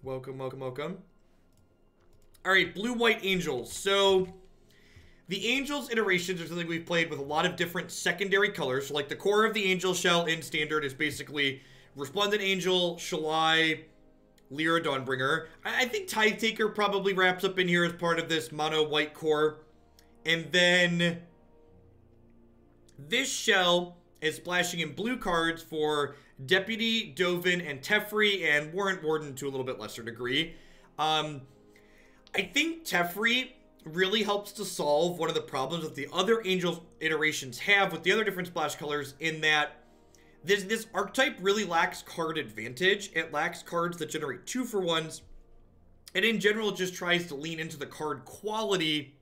Welcome, welcome, welcome. Alright, blue-white angels. So, the angels iterations are something we've played with a lot of different secondary colors. So, like, the core of the angel shell in standard is basically Resplendent Angel, Shalai, Lyra Dawnbringer. I think Tithe Taker probably wraps up in here as part of this mono-white core. And then this shell is splashing in blue cards for Deputy, Dovin, and Teferi, and Warrant, Warden to a little bit lesser degree. I think Teferi really helps to solve one of the problems that the other Angels iterations have with the other different splash colors, in that this archetype really lacks card advantage. It lacks cards that generate 2-for-1s, and in general just tries to lean into the card quality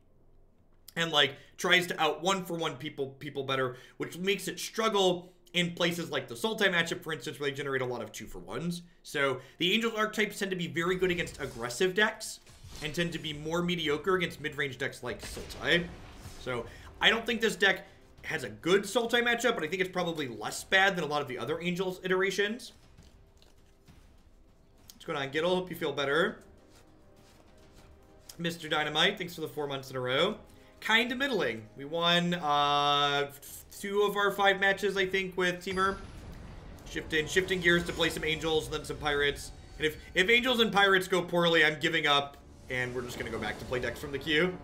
and like tries to out 1-for-1 people better, which makes it struggle in places like the Sultai matchup, for instance, where they generate a lot of 2-for-1s. So the Angels archetypes tend to be very good against aggressive decks and tend to be more mediocre against mid-range decks like Sultai. So I don't think this deck has a good Sultai matchup, but I think it's probably less bad than a lot of the other Angels iterations. What's going on, Giddle? Hope you feel better. Mr. Dynamite, thanks for the 4 months in a row. Kind of middling. We won 2 of our 5 matches, I think, with Teamer. Shifting gears to play some Angels and then some Pirates. And if Angels and Pirates go poorly, I'm giving up, and we're just going to go back to play decks from the queue.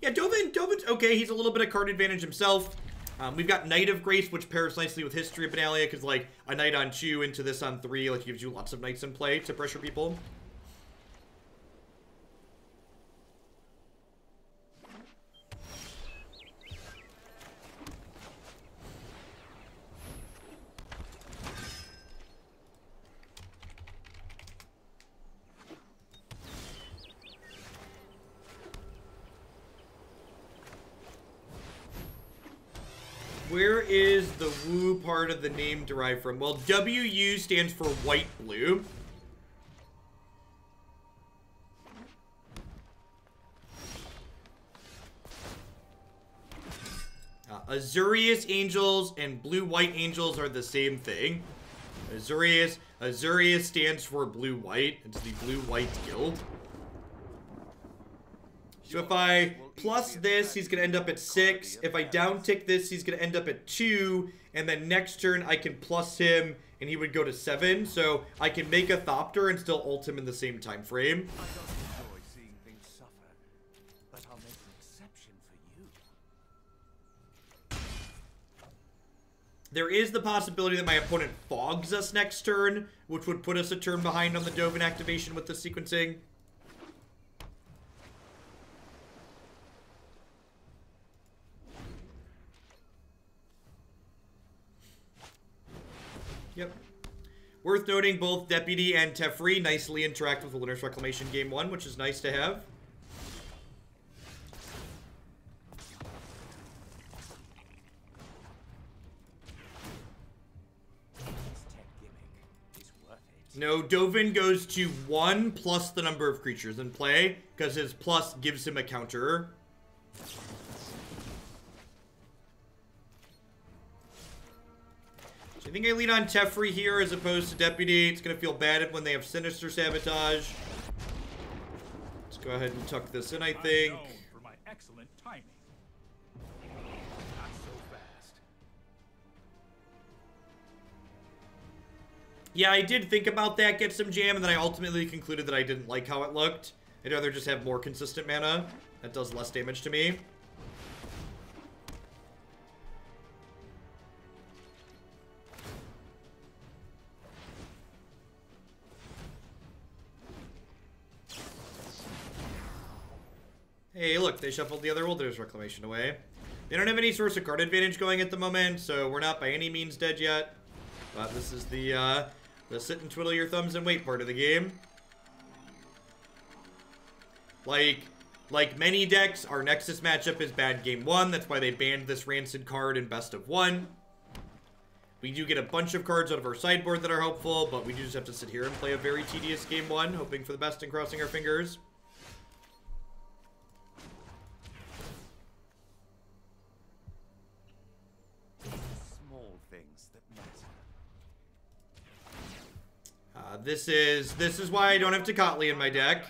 Yeah, Dovin's okay. He's a little bit of card advantage himself. We've got Knight of Grace, which pairs nicely with History of Benalia, because, like, a Knight on 2 into this on 3, like, gives you lots of Knights in play to pressure people. Where is the woo part of the name derived from? Well, WU stands for white-blue. Azurius Angels and blue-white Angels are the same thing. Azurius stands for blue-white. It's the blue-white guild. So if I plus this, he's going to end up at 6. If I downtick this, he's going to end up at 2. And then next turn, I can plus him, and he would go to 7. So I can make a Thopter and still ult him in the same time frame. I don't enjoy seeing things suffer, but I'll make an exception for you. There is the possibility that my opponent fogs us next turn, which would put us a turn behind on the Dovin activation with the sequencing. Yep. Worth noting, both Deputy and Teferi nicely interact with the Winner's Reclamation Game 1, which is nice to have. No, Dovin goes to 1 plus the number of creatures in play, because his plus gives him a counter. I think I lead on Teferi here as opposed to Deputy. It's going to feel bad when they have Sinister Sabotage. Let's go ahead and tuck this in, I think. I'm known for my excellent timing. Not so fast. Yeah, I did think about that, get some jam, and then I ultimately concluded that I didn't like how it looked. I'd rather just have more consistent mana. That does less damage to me. Hey, look, they shuffled the other Wilderness Reclamation away. They don't have any source of card advantage going at the moment, so we're not by any means dead yet. But this is the sit and twiddle your thumbs and wait part of the game. Like many decks, our Nexus matchup is bad game 1. That's why they banned this Rancid card in best of 1. We do get a bunch of cards out of our sideboard that are helpful, but we do just have to sit here and play a very tedious game 1, hoping for the best and crossing our fingers. This is why I don't have Tecatli in my deck.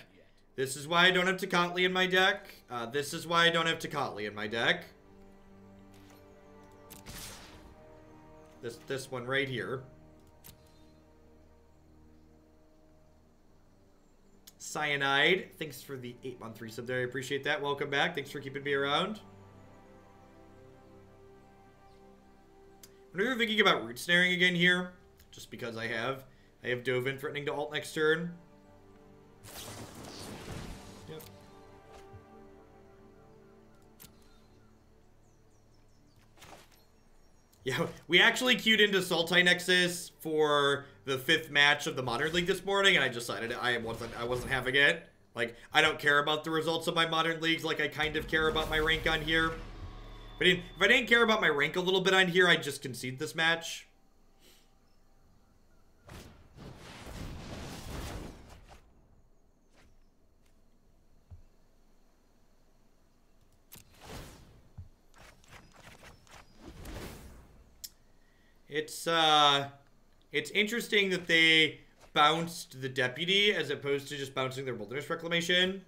This is why I don't have Tecatli in my deck. This is why I don't have Tecatli in my deck. This one right here. Cyanide, thanks for the 8-month resub there. I appreciate that. Welcome back. Thanks for keeping me around. Whenever you're thinking about root snaring again here, just because I have Dovin threatening to ult next turn. Yep. Yeah, we actually queued into Sultai Nexus for the 5th match of the Modern League this morning, and I decided I wasn't having it. Like, I don't care about the results of my Modern Leagues like I kind of care about my rank on here. But if I didn't care about my rank a little bit on here, I'd just concede this match. It's interesting that they bounced the Deputy as opposed to just bouncing their Wilderness Reclamation.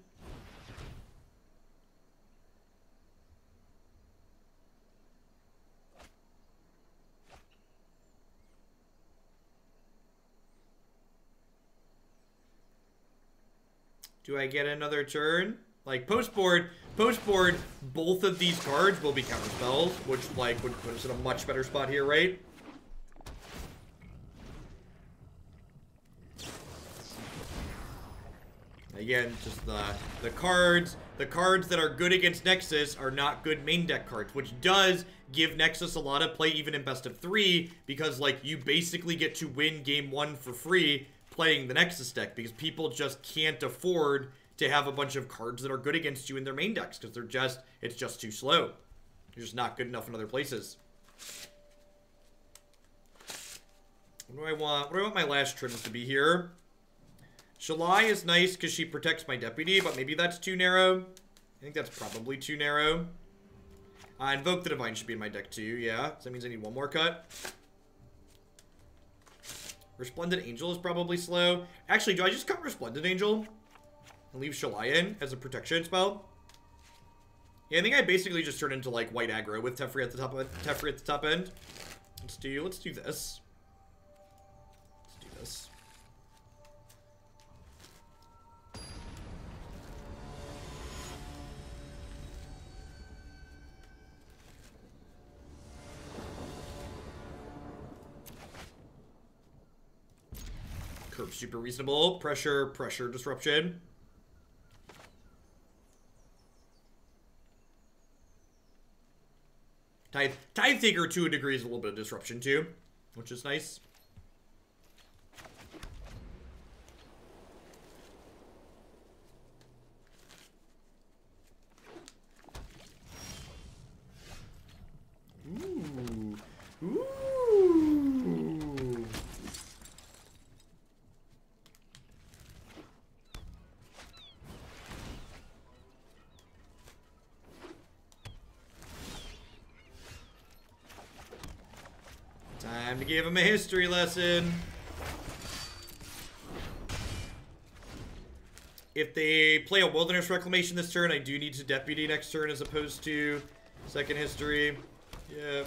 Do I get another turn? Like, post-board, both of these cards will be counterspells, which, like, would put us in a much better spot here, right? Again, just the cards that are good against Nexus are not good main deck cards, which does give Nexus a lot of play even in best of 3, because, like, you basically get to win game 1 for free playing the Nexus deck, because people just can't afford to have a bunch of cards that are good against you in their main decks, because it's just too slow. You're just not good enough in other places. What do I want? What do I want my last trims to be here? Shalai is nice because she protects my Deputy, but maybe that's too narrow. I think that's probably too narrow. Invoke the Divine should be in my deck too, yeah. So that means I need one more cut. Resplendent Angel is probably slow. Actually, do I just cut Resplendent Angel and leave Shalai in as a protection spell? Yeah, I think I basically just turn into, like, white aggro with Teferi at the top end. Let's do this. Let's do this. Curve super reasonable. Pressure disruption. Tithe Taker to a degree is a little bit of disruption too, which is nice. Ooh. Time to give him a history lesson. If they play a Wilderness Reclamation this turn, I do need to Deputy next turn as opposed to second history. Yeah.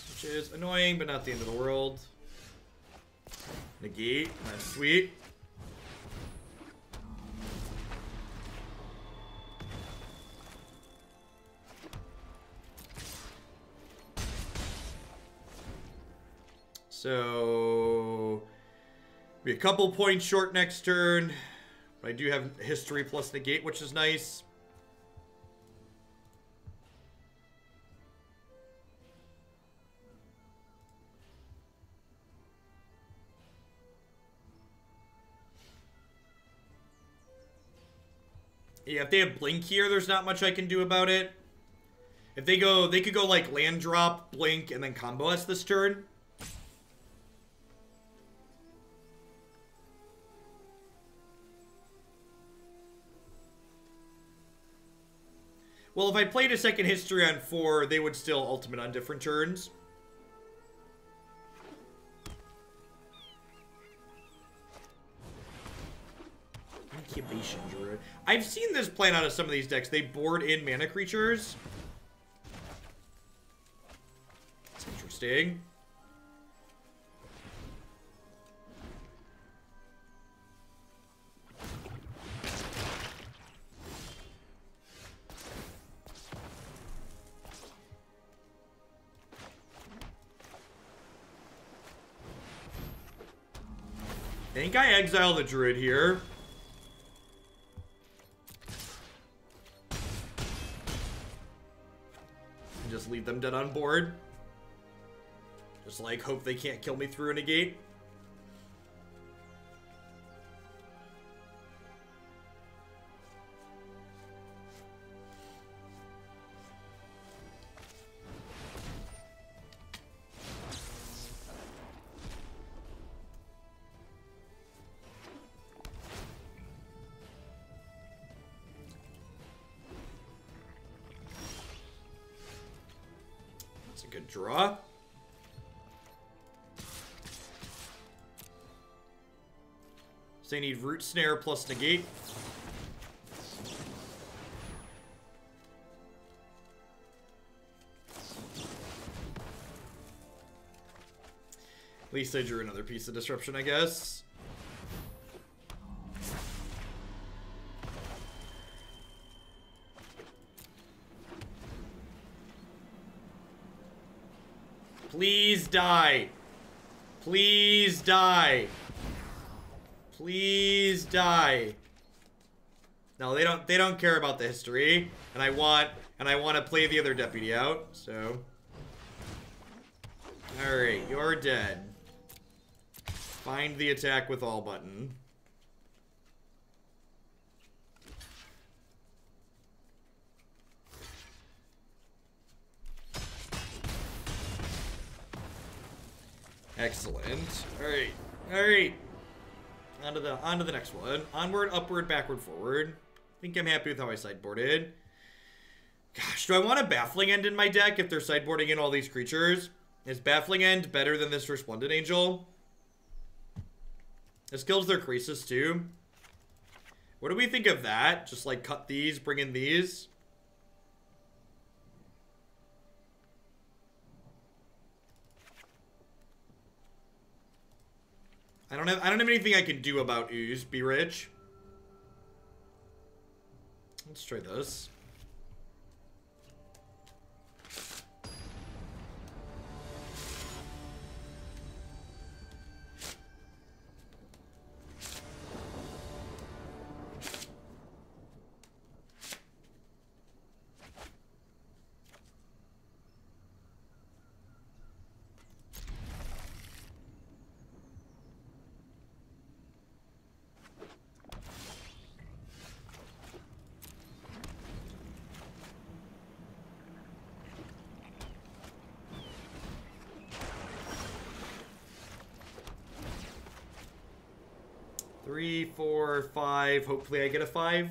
Which is annoying, but not the end of the world. Negate, that's sweet. So, be a couple points short next turn. But I do have history plus negate, which is nice. Yeah, if they have blink here, there's not much I can do about it. If they could go like land drop, blink, and then combo us this turn. Well, if I played a second history on 4, they would still ultimate on different turns. Salvation Druid. I've seen this playing out of some of these decks. They board in mana creatures. That's interesting. I think I exile the Druid here. And just leave them dead on board. Just like hope they can't kill me through a negate. Good draw. So they need Root Snare plus Negate. At least I drew another piece of disruption, I guess. Please die. Please die. Please die. No, they don't care about the history. And I want to play the other deputy out, so. Alright, you're dead. Find the attack with all button. Excellent. Alright. Alright. On to the next one. Onward, upward, backward, forward. I think I'm happy with how I sideboarded. Gosh, do I want a Baffling End in my deck if they're sideboarding in all these creatures? Is Baffling End better than this Resplendent Angel? This kills their Croesus too. What do we think of that? Just like cut these, bring in these. I don't have anything I can do about Ooze. Be rich. Let's try this. Three, 4, 5. Hopefully I get a 5.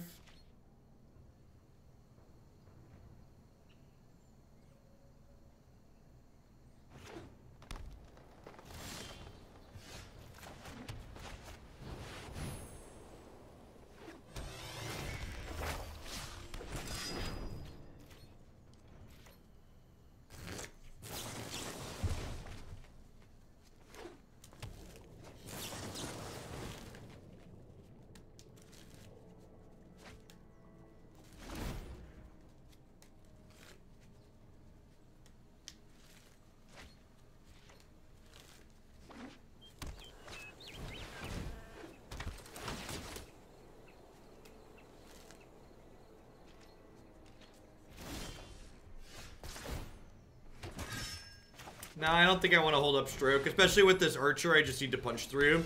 No, I don't think I want to hold up Stroke. Especially with this Archer, I just need to punch through.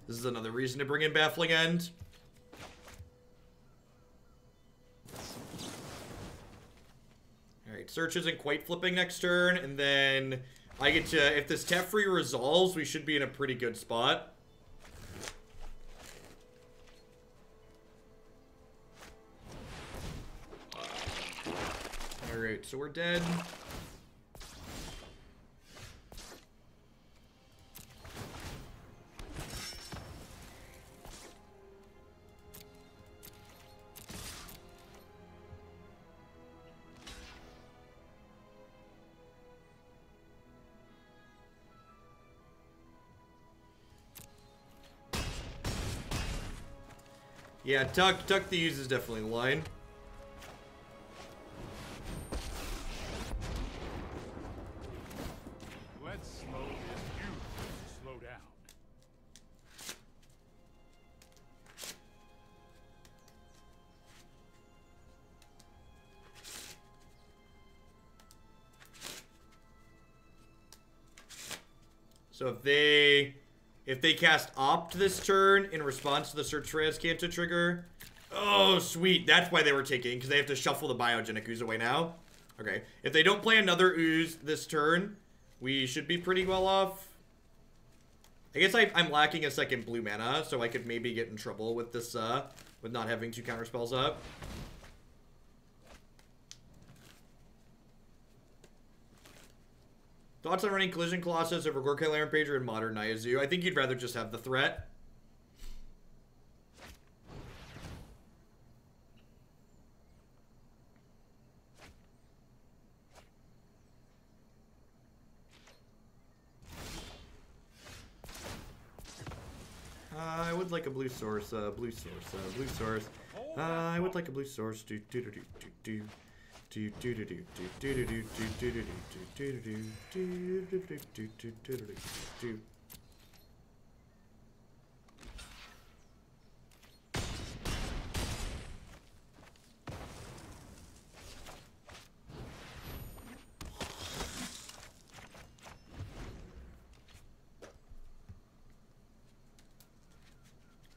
This is another reason to bring in Baffling End. Alright, Search isn't quite flipping next turn. And then I get to... If this Teferi resolves, we should be in a pretty good spot. Alright, so we're dead. Yeah, tuck the use is definitely the line. Let's slow this youth slow down. So if they cast Opt this turn in response to the Search for Azcanta trigger, oh sweet, that's why they were taking, because they have to shuffle the Biogenic Ooze away now. Okay, if they don't play another Ooze this turn, we should be pretty well off. I guess I'm lacking a second blue mana, so I could maybe get in trouble with this, with not having 2 counter spells up. Thoughts on running Collision Colossus over Gorkai Rampager and Modern Nyazu? I think you'd rather just have the threat. I would like a blue source, blue source. I would like a blue source. Do do do do do do.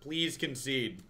Please concede.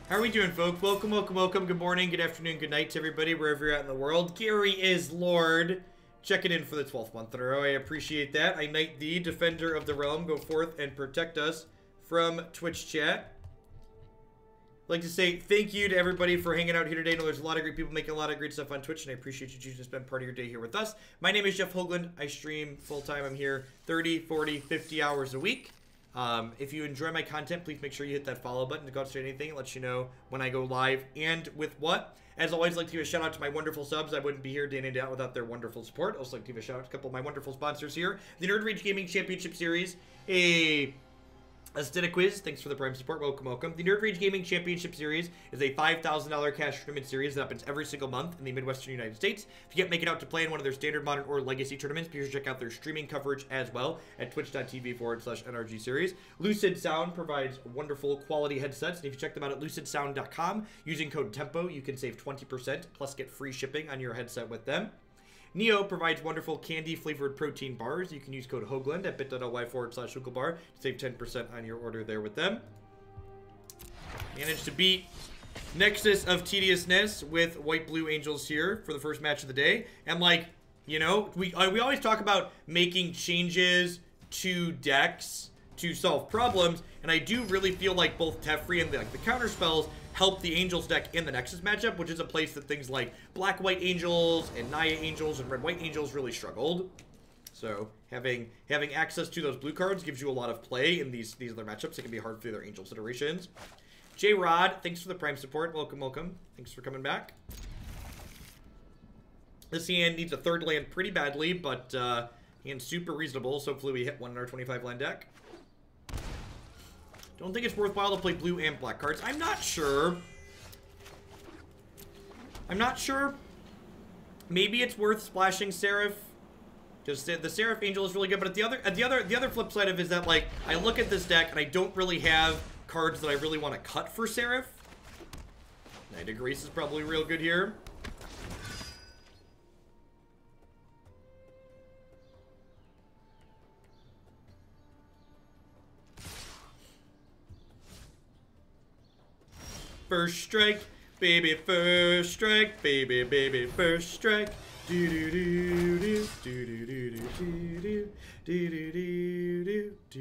How are we doing, folks? Welcome, welcome, welcome. Good morning, good afternoon, good night to everybody, wherever you're at in the world. Gary is Lord. Checking in for the 12th month in a row. I appreciate that. I knight thee, defender of the realm. Go forth and protect us from Twitch chat. I'd like to say thank you to everybody for hanging out here today. I know there's a lot of great people making a lot of great stuff on Twitch, and I appreciate you choosing to spend part of your day here with us. My name is Jeff Hoagland. I stream full-time. I'm here 30, 40, 50 hours a week. If you enjoy my content, please make sure you hit that follow button to go outside anything. It lets you know when I go live and with what. As always, I'd like to give a shout out to my wonderful subs. I wouldn't be here day in and day out without their wonderful support. I'd also like to give a shout out to a couple of my wonderful sponsors here. The Nerd Rage Gaming Championship Series, a Aesthetic Quiz, thanks for the Prime support. Welcome, welcome. The Nerd Rage Gaming Championship Series is a $5,000 cash tournament series that happens every single month in the Midwestern United States. If you can't make it out to play in one of their standard, modern, or legacy tournaments, be sure to check out their streaming coverage as well at twitch.tv/NRG series. Lucid Sound provides wonderful quality headsets, and if you check them out at lucidsound.com, using code TEMPO, you can save 20% plus get free shipping on your headset with them. Neo provides wonderful candy-flavored protein bars. You can use code HOAGLAND at bit.ly/HoogleBar to save 10% on your order there with them. Managed to beat Nexus of Tediousness with White-Blue Angels here for the first match of the day. And, like, you know, we always talk about making changes to decks to solve problems, and I do really feel like both Teferi and the counter spells help the Angels deck in the Nexus matchup, which is a place that things like Black-White Angels and Naya Angels and Red-White Angels really struggled. So having access to those blue cards gives you a lot of play in these other matchups. It can be hard for the other Angels iterations. J-Rod, thanks for the Prime support. Welcome, welcome. Thanks for coming back. This hand needs a third land pretty badly, but hand's super reasonable, so hopefully we hit one in our 25 land deck. Don't think it's worthwhile to play blue and black cards. I'm not sure. Maybe it's worth splashing Seraph, because the Seraph Angel is really good. But at the other flip side of it is that, like, I look at this deck and I don't really have cards that I really want to cut for Seraph. Knight of Grace is probably real good here. First strike, baby, first strike, baby, baby, first strike. Do do do do do do do do do do do do do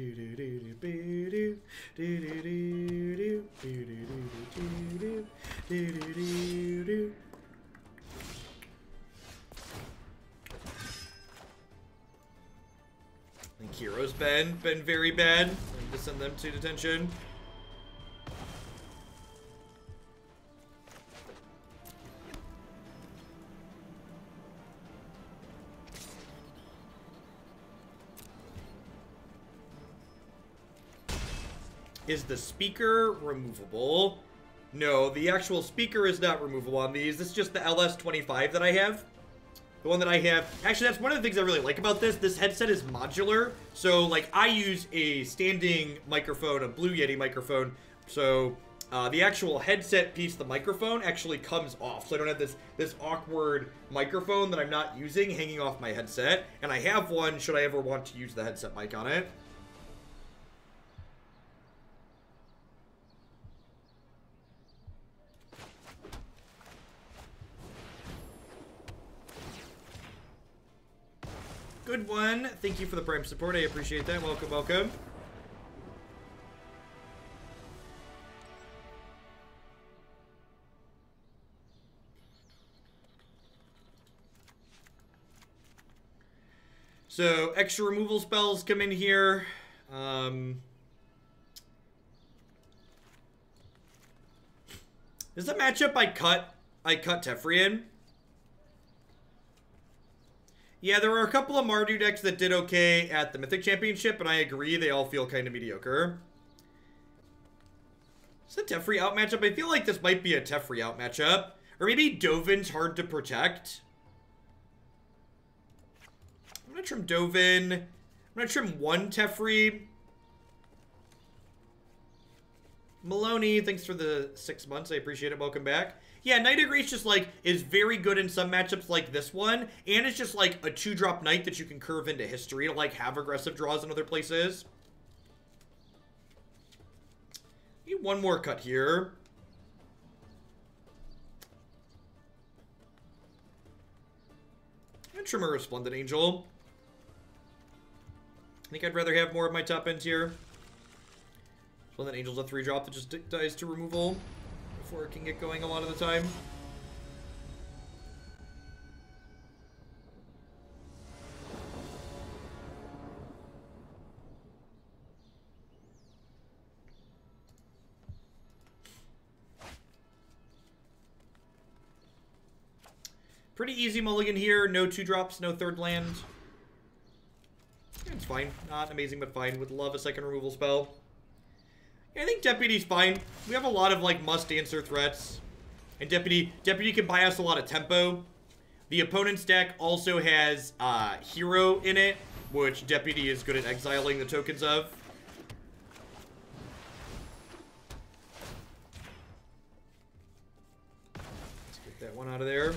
do do do do. hero's been very bad. I need to send them to detention. Is the speaker removable? No, the actual speaker is not removable on these. This is just the LS25 that I have. The one that I have. Actually, that's one of the things I really like about this. This headset is modular. So, like, I use a standing microphone, a Blue Yeti microphone. So, the actual headset piece, the microphone, actually comes off. So I don't have this awkward microphone that I'm not using hanging off my headset. And I have one should I ever want to use the headset mic on it. Good one. Thank you for the Prime support. I appreciate that. Welcome, welcome. So, extra removal spells come in here. This is a matchup I cut Teferi in. Yeah, there were a couple of Mardu decks that did okay at the Mythic Championship, and I agree, they all feel kind of mediocre. Is it a Teferi out matchup? I feel like this might be a Teferi out matchup. Or maybe Dovin's hard to protect. I'm gonna trim Dovin. I'm gonna trim one Teferi. Maloney, thanks for the 6 months. I appreciate it. Welcome back. Yeah, Knight of Grace just, like, is very good in some matchups like this one. And it's just, like, a 2-drop Knight that you can curve into history to, like, have aggressive draws in other places. Need one more cut here. I'm gonna trim a Resplendent Angel. I think I'd rather have more of my top ends here. Resplendent Angel's a 3-drop that just dies to removal before it can get going a lot of the time. Pretty easy mulligan here. No 2-drops, no 3rd land. It's fine. Not amazing, but fine. Would love a second removal spell. Yeah, I think Deputy's fine. We have a lot of, like, must-answer threats. And Deputy can buy us a lot of tempo. The opponent's deck also has Hero in it, which Deputy is good at exiling the tokens of. Let's get that one out of there.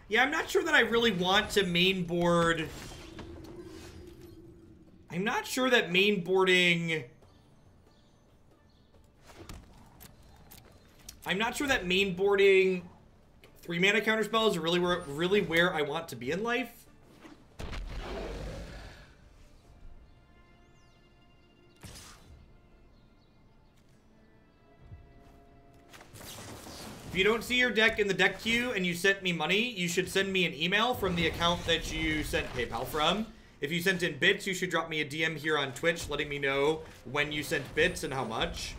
Yeah, I'm not sure that I really want to main board. I'm not sure that main boarding. I'm not sure that main boarding 3-mana counterspell is really where I want to be in life. If you don't see your deck in the deck queue and you sent me money, you should send me an email from the account that you sent PayPal from. If you sent in bits, you should drop me a DM here on Twitch letting me know when you sent bits and how much.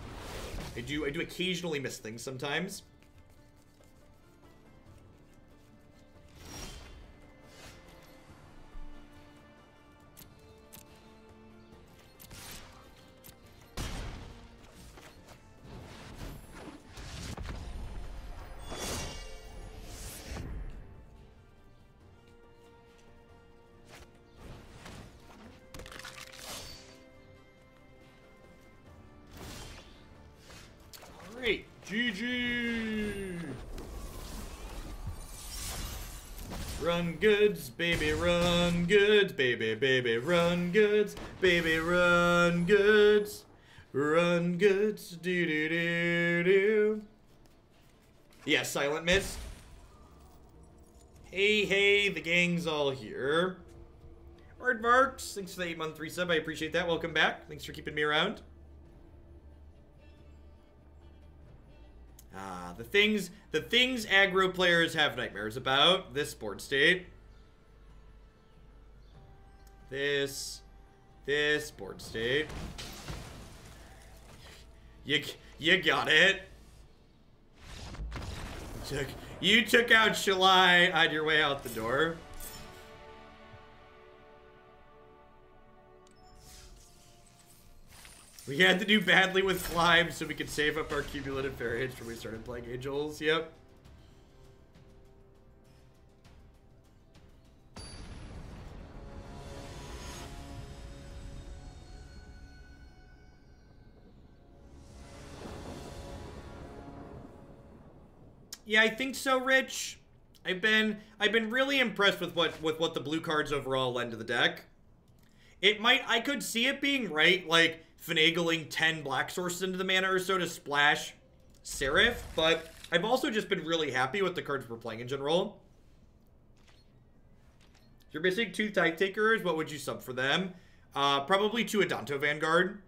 I do occasionally miss things sometimes. GG! Run goods, baby, run goods, baby, baby, run goods, baby, run goods, run goods, do-do-do-do. Yeah, Silent Mist. Hey, the gang's all here. Aardvarks, thanks for the 8-month resub, I appreciate that. Welcome back. Thanks for keeping me around. the things aggro players have nightmares about. This board state. This board state. You got it. You took out Shalai on your way out the door. We had to do badly with climb so we could save up our cumulative variance when we started playing Angels. Yep. Yeah, I think so, Rich. I've been really impressed with what the blue cards overall lend to the deck. I could see it being right, like finagling 10 black sources into the mana or so to splash Seraph, but I've also just been really happy with the cards we're playing in general. If you're missing 2 Tithe Takers, what would you sub for them? Probably 2 Adanto Vanguard.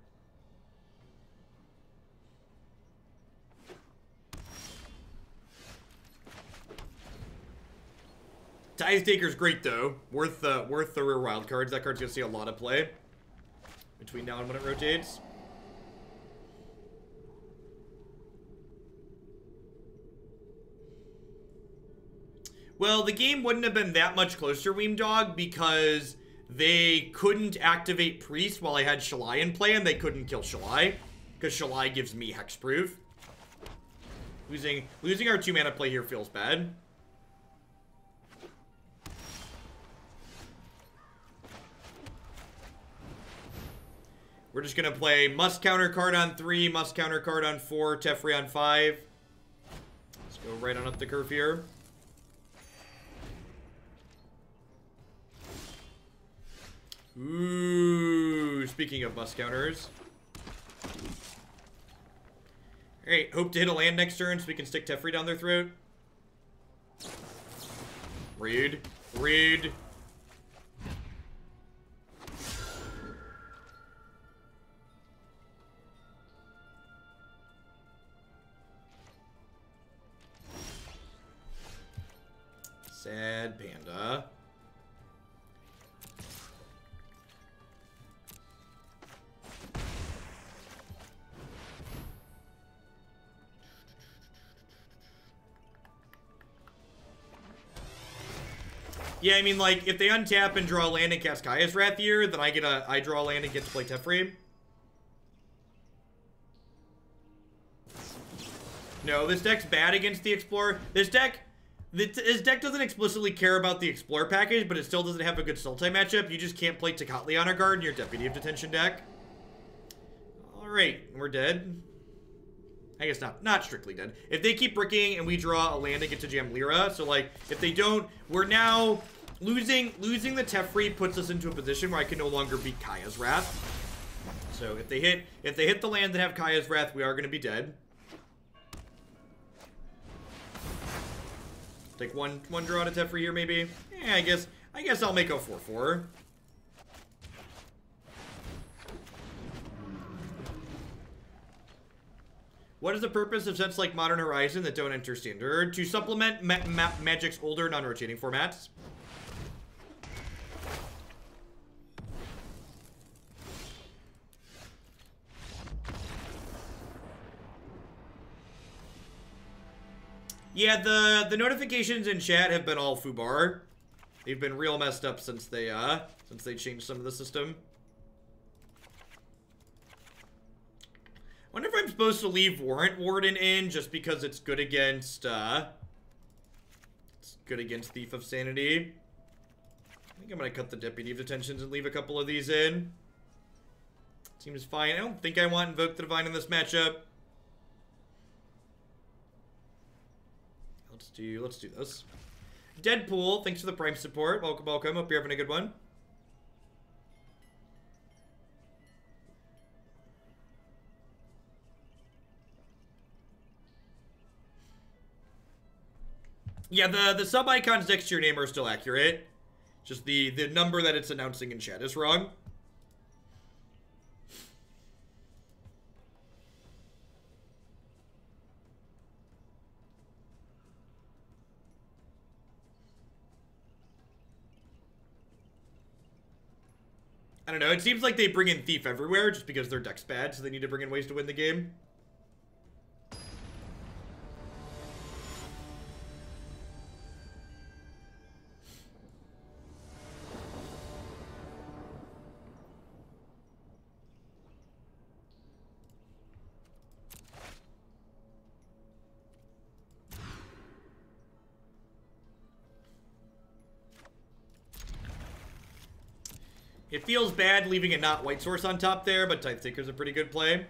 Tithe Taker's great though. Worth the rare wild cards. That card's gonna see a lot of play between now and when it rotates. Well, the game wouldn't have been that much closer, Weemdog, because they couldn't activate Priest while I had Shalai in play, and they couldn't kill Shalai, because Shalai gives me hexproof. Losing our 2 mana play here feels bad. We're just gonna play must counter card on 3, must counter card on 4, Teferi on 5. Let's go right on up the curve here. Ooh, speaking of must counters. Alright, hope to hit a land next turn so we can stick Teferi down their throat. Rude. Rude. Sad panda. Yeah, I mean, like, if they untap and draw a land and cast Kaya's Wrath here, then I draw a land and get to play Teferi. No, this deck's bad against the Explorer. This deck doesn't explicitly care about the Explorer package, but it still doesn't have a good Sultai matchup. You just can't play Tecatli on our guard in your Deputy of Detention deck. Alright, we're dead. I guess not strictly dead. If they keep bricking and we draw a land and get to jam Lyra, so like, if they don't, we're now losing the Teferi puts us into a position where I can no longer beat Kaya's Wrath. So if they hit the land that have Kaya's Wrath, we are gonna be dead. Take one draw to Teferi here, maybe. Yeah, I guess I'll make a 4/4. What is the purpose of sets like Modern Horizon that don't enter Standard? To supplement Magic's older non-rotating formats. Yeah, the notifications in chat have been all foobar. They've been real messed up since they changed some of the system. Wonder if I'm supposed to leave Warden in just because it's good against Thief of Sanity. I think I'm gonna cut the Deputy of Detentions and leave a couple of these in. Seems fine. I don't think I want Invoke the Divine in this matchup. Let's do this. Deadpool, thanks for the Prime support. Welcome, welcome. Hope you're having a good one. Yeah, the sub icons next to your name are still accurate. Just the number that it's announcing in chat is wrong. I don't know. It seems like they bring in Thief everywhere just because their deck's bad, so they need to bring in ways to win the game. It feels bad leaving a not white source on top there, but Tithe Taker's a pretty good play.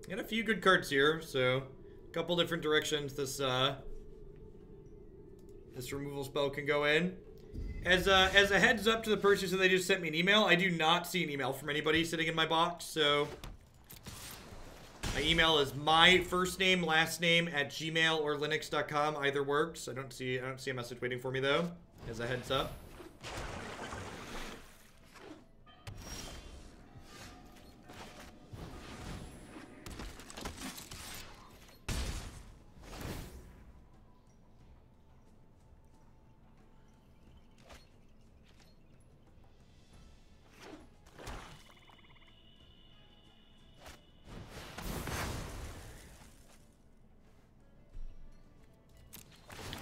Got a few good cards here, so a couple different directions this removal spell can go in. As a heads up to the person who said they just sent me an email, I do not see an email from anybody sitting in my box, so my email is my first name, last name at gmail or linux.com. Either works. I don't see a message waiting for me though, as a heads up.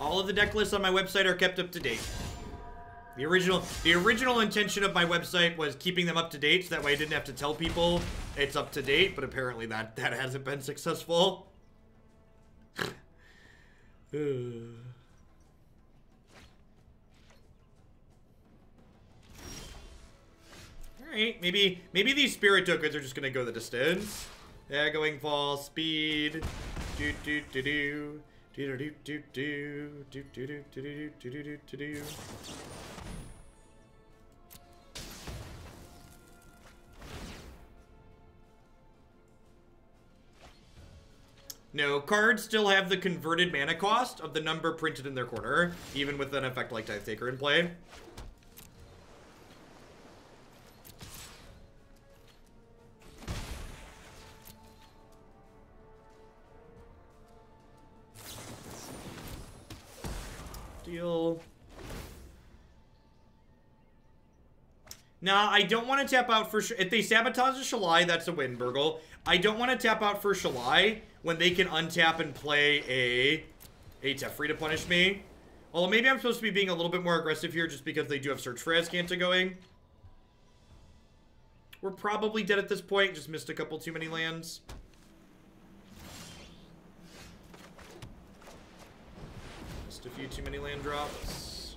All of the deck lists on my website are kept up to date. The original intention of my website was keeping them up to date, so that way I didn't have to tell people it's up to date, but apparently that hasn't been successful. Alright, maybe these spirit tokens are just gonna go the distance. Yeah, going fall, speed. Do do do do. Do do do do do do do do do do do do. No, cards still have the converted mana cost of the number printed in their corner, even with an effect like Tithe Taker in play. Deal. Nah, I don't want to tap out for... If they sabotage a Shalai, that's a win, Burgle. I don't want to tap out for Shalai when they can untap and play a Teferi to punish me. Although maybe I'm supposed to be being a little bit more aggressive here just because they do have Search for Azcanta going. We're probably dead at this point. Just missed a couple too many lands. Missed a few too many land drops.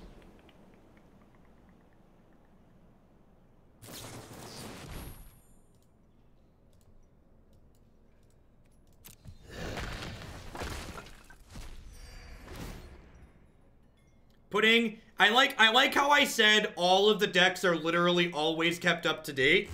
I like how I said all of the decks are literally always kept up to date.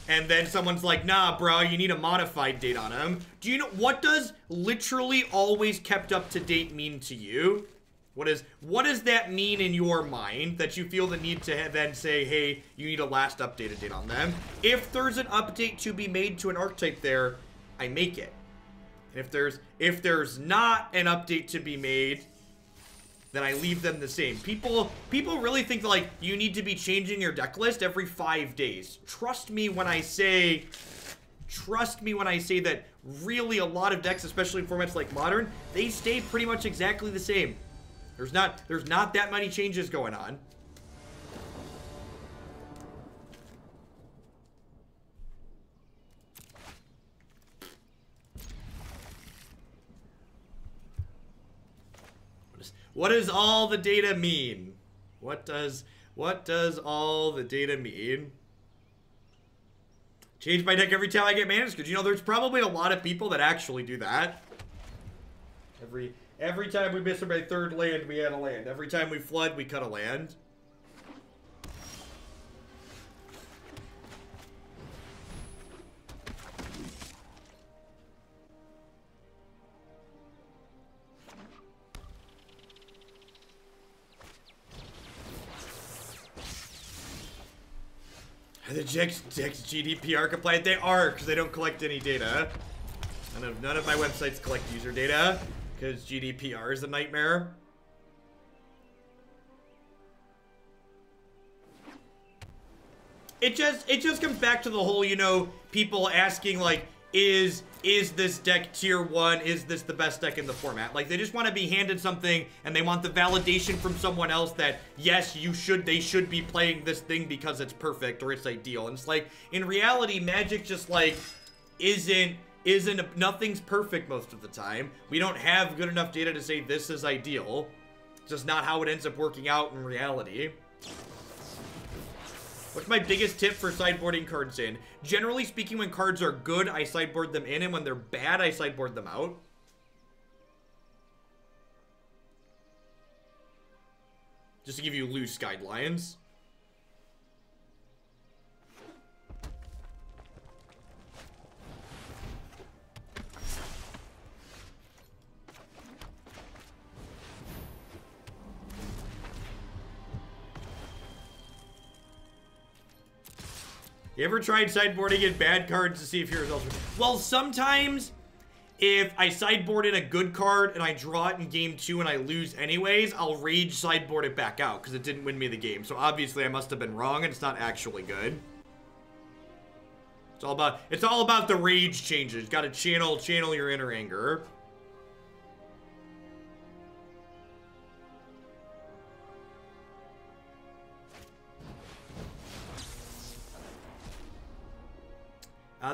And then someone's like, nah, bro, you need a modified date on them. Do you know, what does literally always kept up to date mean to you? What does that mean in your mind that you feel the need to then say, hey, you need a last updated date on them? If there's an update to be made to an archetype there, I make it. And if there's not an update to be made, then I leave them the same. People really think that, like, you need to be changing your deck list every 5 days. Trust me when I say that really a lot of decks, especially in formats like Modern, they stay pretty much exactly the same. There's not that many changes going on. What does all the data mean? What does all the data mean? Change my deck every time I get mana, because you know there's probably a lot of people that actually do that. Every time we miss my third land, we add a land. Every time we flood, we cut a land. Are the decks GDPR compliant? They are, because they don't collect any data. None of my websites collect user data, because GDPR is a nightmare. It just comes back to the whole, you know, people asking, like, is this deck tier 1? Is this the best deck in the format? Like, they just want to be handed something, and they want the validation from someone else that, yes, they should be playing this thing because it's perfect or it's ideal. And it's like, in reality, Magic just, like, nothing's perfect most of the time. We don't have good enough data to say this is ideal. It's just not how it ends up working out in reality. What's my biggest tip for sideboarding cards in? Generally speaking, when cards are good, I sideboard them in, and when they're bad, I sideboard them out. Just to give you loose guidelines. You ever tried sideboarding in bad cards to see if your results are... Well, sometimes, if I sideboard in a good card and I draw it in game 2 and I lose anyways, I'll rage sideboard it back out because it didn't win me the game. So obviously I must have been wrong and it's not actually good. It's all about the rage changes. Got to channel your inner anger.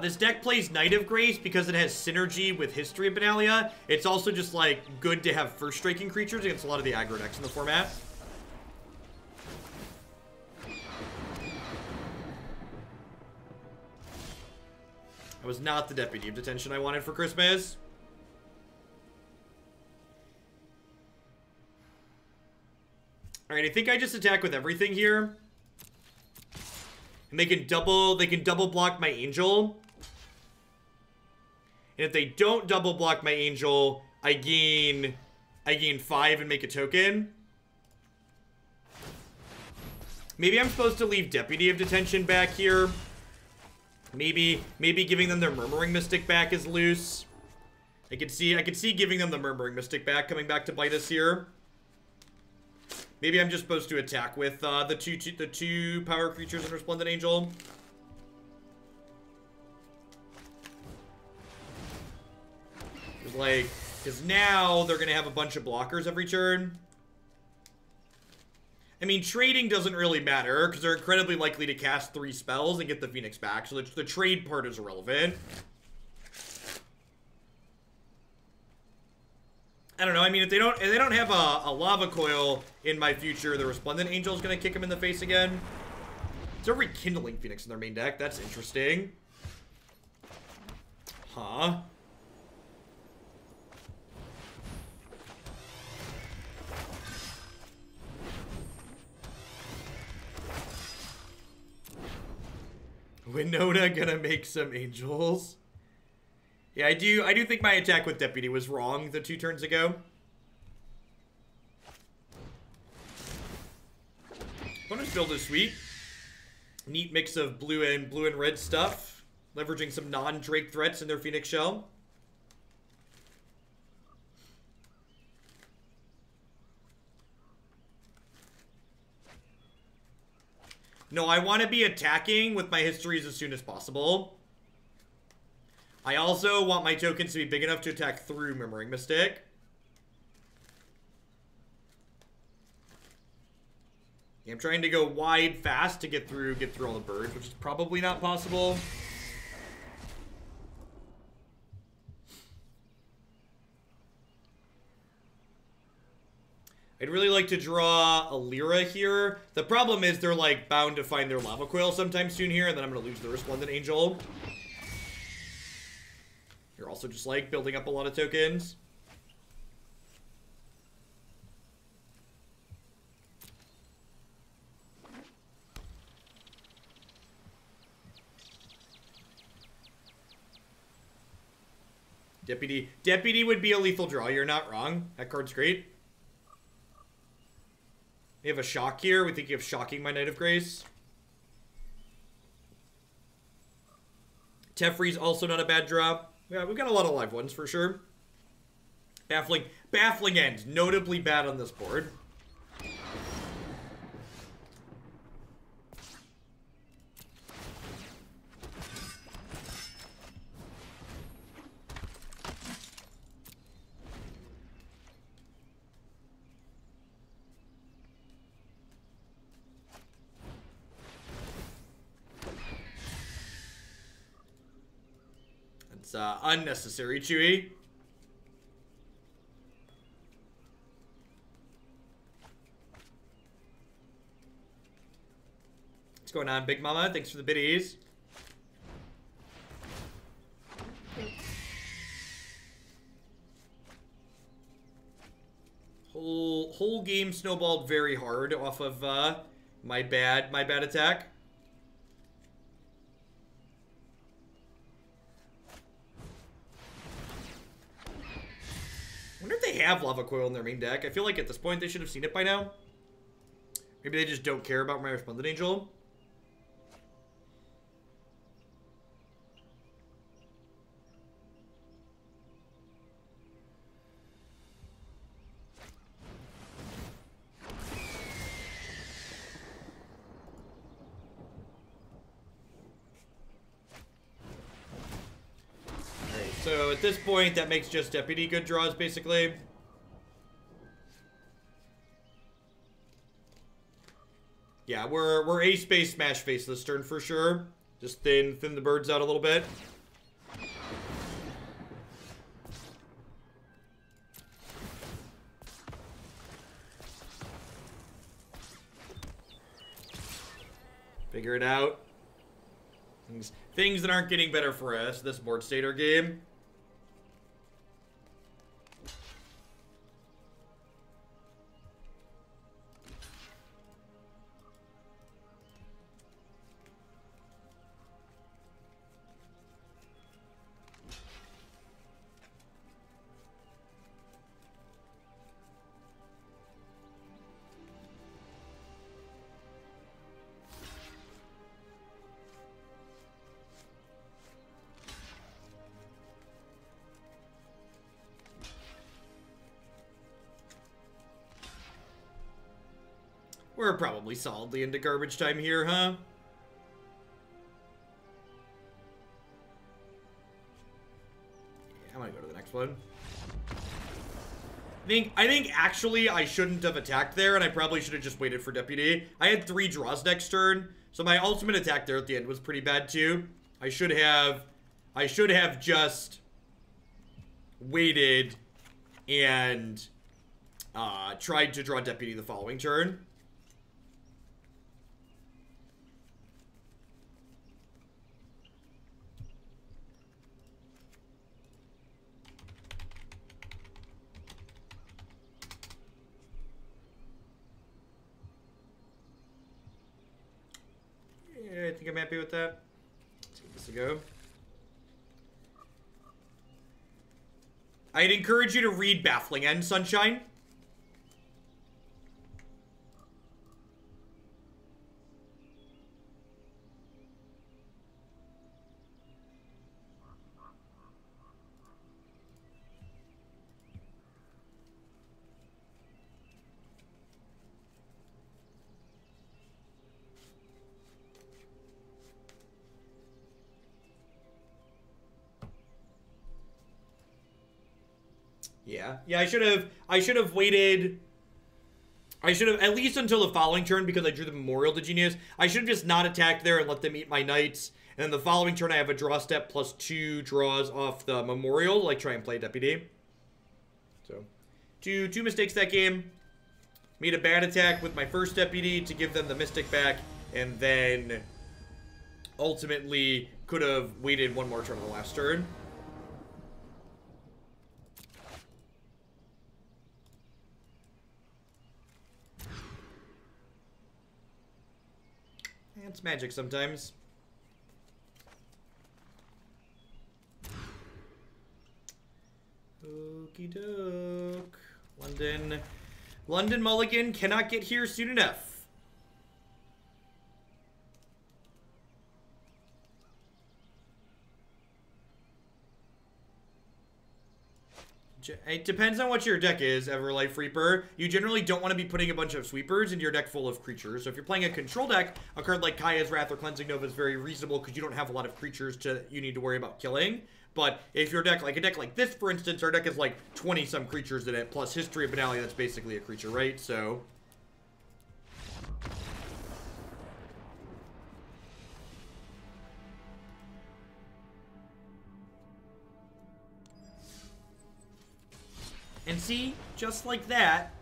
This deck plays Knight of Grace because it has synergy with History of Benalia. It's also just, like, good to have first striking creatures against a lot of the aggro decks in the format. That was not the Deputy of Detention I wanted for Christmas. Alright, I think I just attack with everything here. And they can double block my Angel. And if they don't double block my Angel, I gain 5 and make a token. Maybe I'm supposed to leave Deputy of Detention back here. Maybe giving them their Murmuring Mystic back is loose. I could see giving them the Murmuring Mystic back coming back to bite us here. Maybe I'm just supposed to attack with the two power creatures in Resplendent Angel. Because now they're gonna have a bunch of blockers every turn. I mean, trading doesn't really matter because they're incredibly likely to cast 3 spells and get the Phoenix back. So the trade part is irrelevant. I don't know. I mean, if they don't have a lava coil in my future, the Resplendent Angel is gonna kick him in the face again. It's a Rekindling Phoenix in their main deck. That's interesting. Huh? Winota gonna make some angels. Yeah, I do think my attack with Deputy was wrong the 2 turns ago. Bonus build is sweet. Neat mix of blue and red stuff. Leveraging some non-Drake threats in their Phoenix Shell. No, I want to be attacking with my histories as soon as possible. I also want my tokens to be big enough to attack through Murmuring Mystic. Yeah, I'm trying to go wide fast to get through all the birds, which is probably not possible. I'd really like to draw a Lyra here. The problem is they're, like, bound to find their Lava Coil sometime soon here, and then I'm going to lose the Resplendent Angel. You're also just, like, building up a lot of tokens. Deputy would be a lethal draw. You're not wrong. That card's great. We have a shock here. We think you have shocking my Knight of Grace. Teferi's also not a bad draw. Yeah, we've got a lot of live ones for sure. Baffling End, notably bad on this board. It's unnecessary, Chewy. What's going on, Big Mama? Thanks for the biddies. Whole game snowballed very hard off of my bad attack. I wonder if they have Lava Coil in their main deck. I feel like at this point they should have seen it by now. Maybe they just don't care about my Resplendent Angel. So at this point, that makes just Deputy good draws, basically. Yeah, we're ace-based smash face this turn for sure. Just thin the birds out a little bit. Figure it out. Things that aren't getting better for us this board state or game. We're probably solidly into garbage time here, huh? Yeah, I'm gonna go to the next one. I think actually I shouldn't have attacked there, and I probably should have just waited for Deputy. I had 3 draws next turn, so my ultimate attack there at the end was pretty bad too. I should have just waited and tried to draw Deputy the following turn. Yeah, I think I'm happy with that. Let's give this a go. I'd encourage you to read Baffling End, Sunshine. Yeah, I should have waited. I should have, at least until the following turn, because I drew the Memorial to Genius. I should have just not attacked there and let them eat my knights. And then the following turn, I have a draw step plus 2 draws off the Memorial, like try and play Deputy. So, two mistakes that game. Made a bad attack with my first Deputy to give them the Mystic back, and then ultimately could have waited one more turn on the last turn. It's magic sometimes. Okie doke. London Mulligan cannot get here soon enough. It depends on what your deck is, Everlife Reaper. You generally don't want to be putting a bunch of sweepers into your deck full of creatures. So if you're playing a control deck, a card like Kaya's Wrath or Cleansing Nova is very reasonable because you don't have a lot of creatures you need to worry about killing. But if your deck, like a deck like this, for instance, our deck has like 20-some creatures in it, plus History of Benalia, that's basically a creature, right? So... And see, just like that,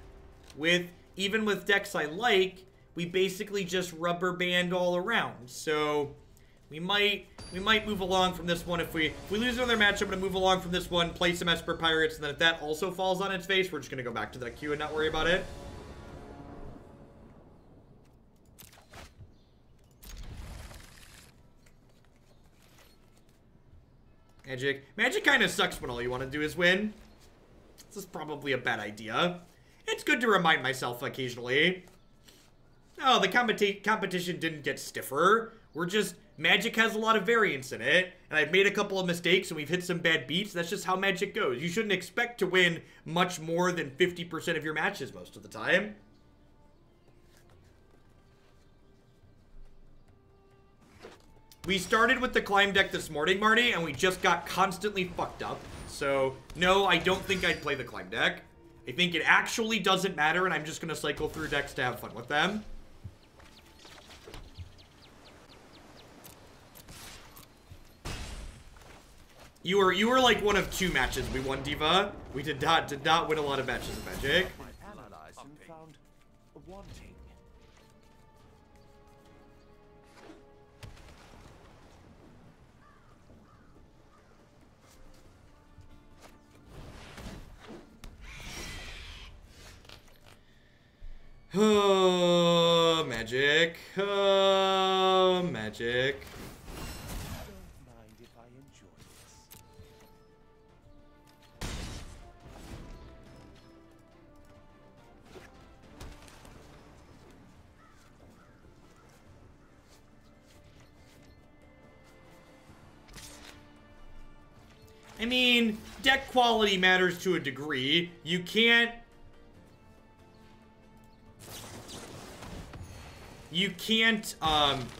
even with decks I like, we basically just rubber band all around. So we might move along from this one. If we lose another match, I'm gonna move along from this one, play some Esper Pirates, and then if that also falls on its face, we're just gonna go back to that queue and not worry about it. Magic kind of sucks when all you want to do is win. This is probably a bad idea. It's good to remind myself occasionally. Oh, the competition didn't get stiffer. Magic has a lot of variance in it, and I've made a couple of mistakes and we've hit some bad beats. That's just how Magic goes. You shouldn't expect to win much more than 50% of your matches most of the time. We started with the climb deck this morning, Marty, and we just got constantly fucked up. So, no, I don't think I'd play the climb deck. I think it actually doesn't matter, and I'm just going to cycle through decks to have fun with them. You were like one of 2 matches we won, Diva. We did not win a lot of matches of Magic. My allies found wanting. Oh, Magic. Oh, Magic. Don't mind if I enjoy this. I mean, deck quality matters to a degree. You can't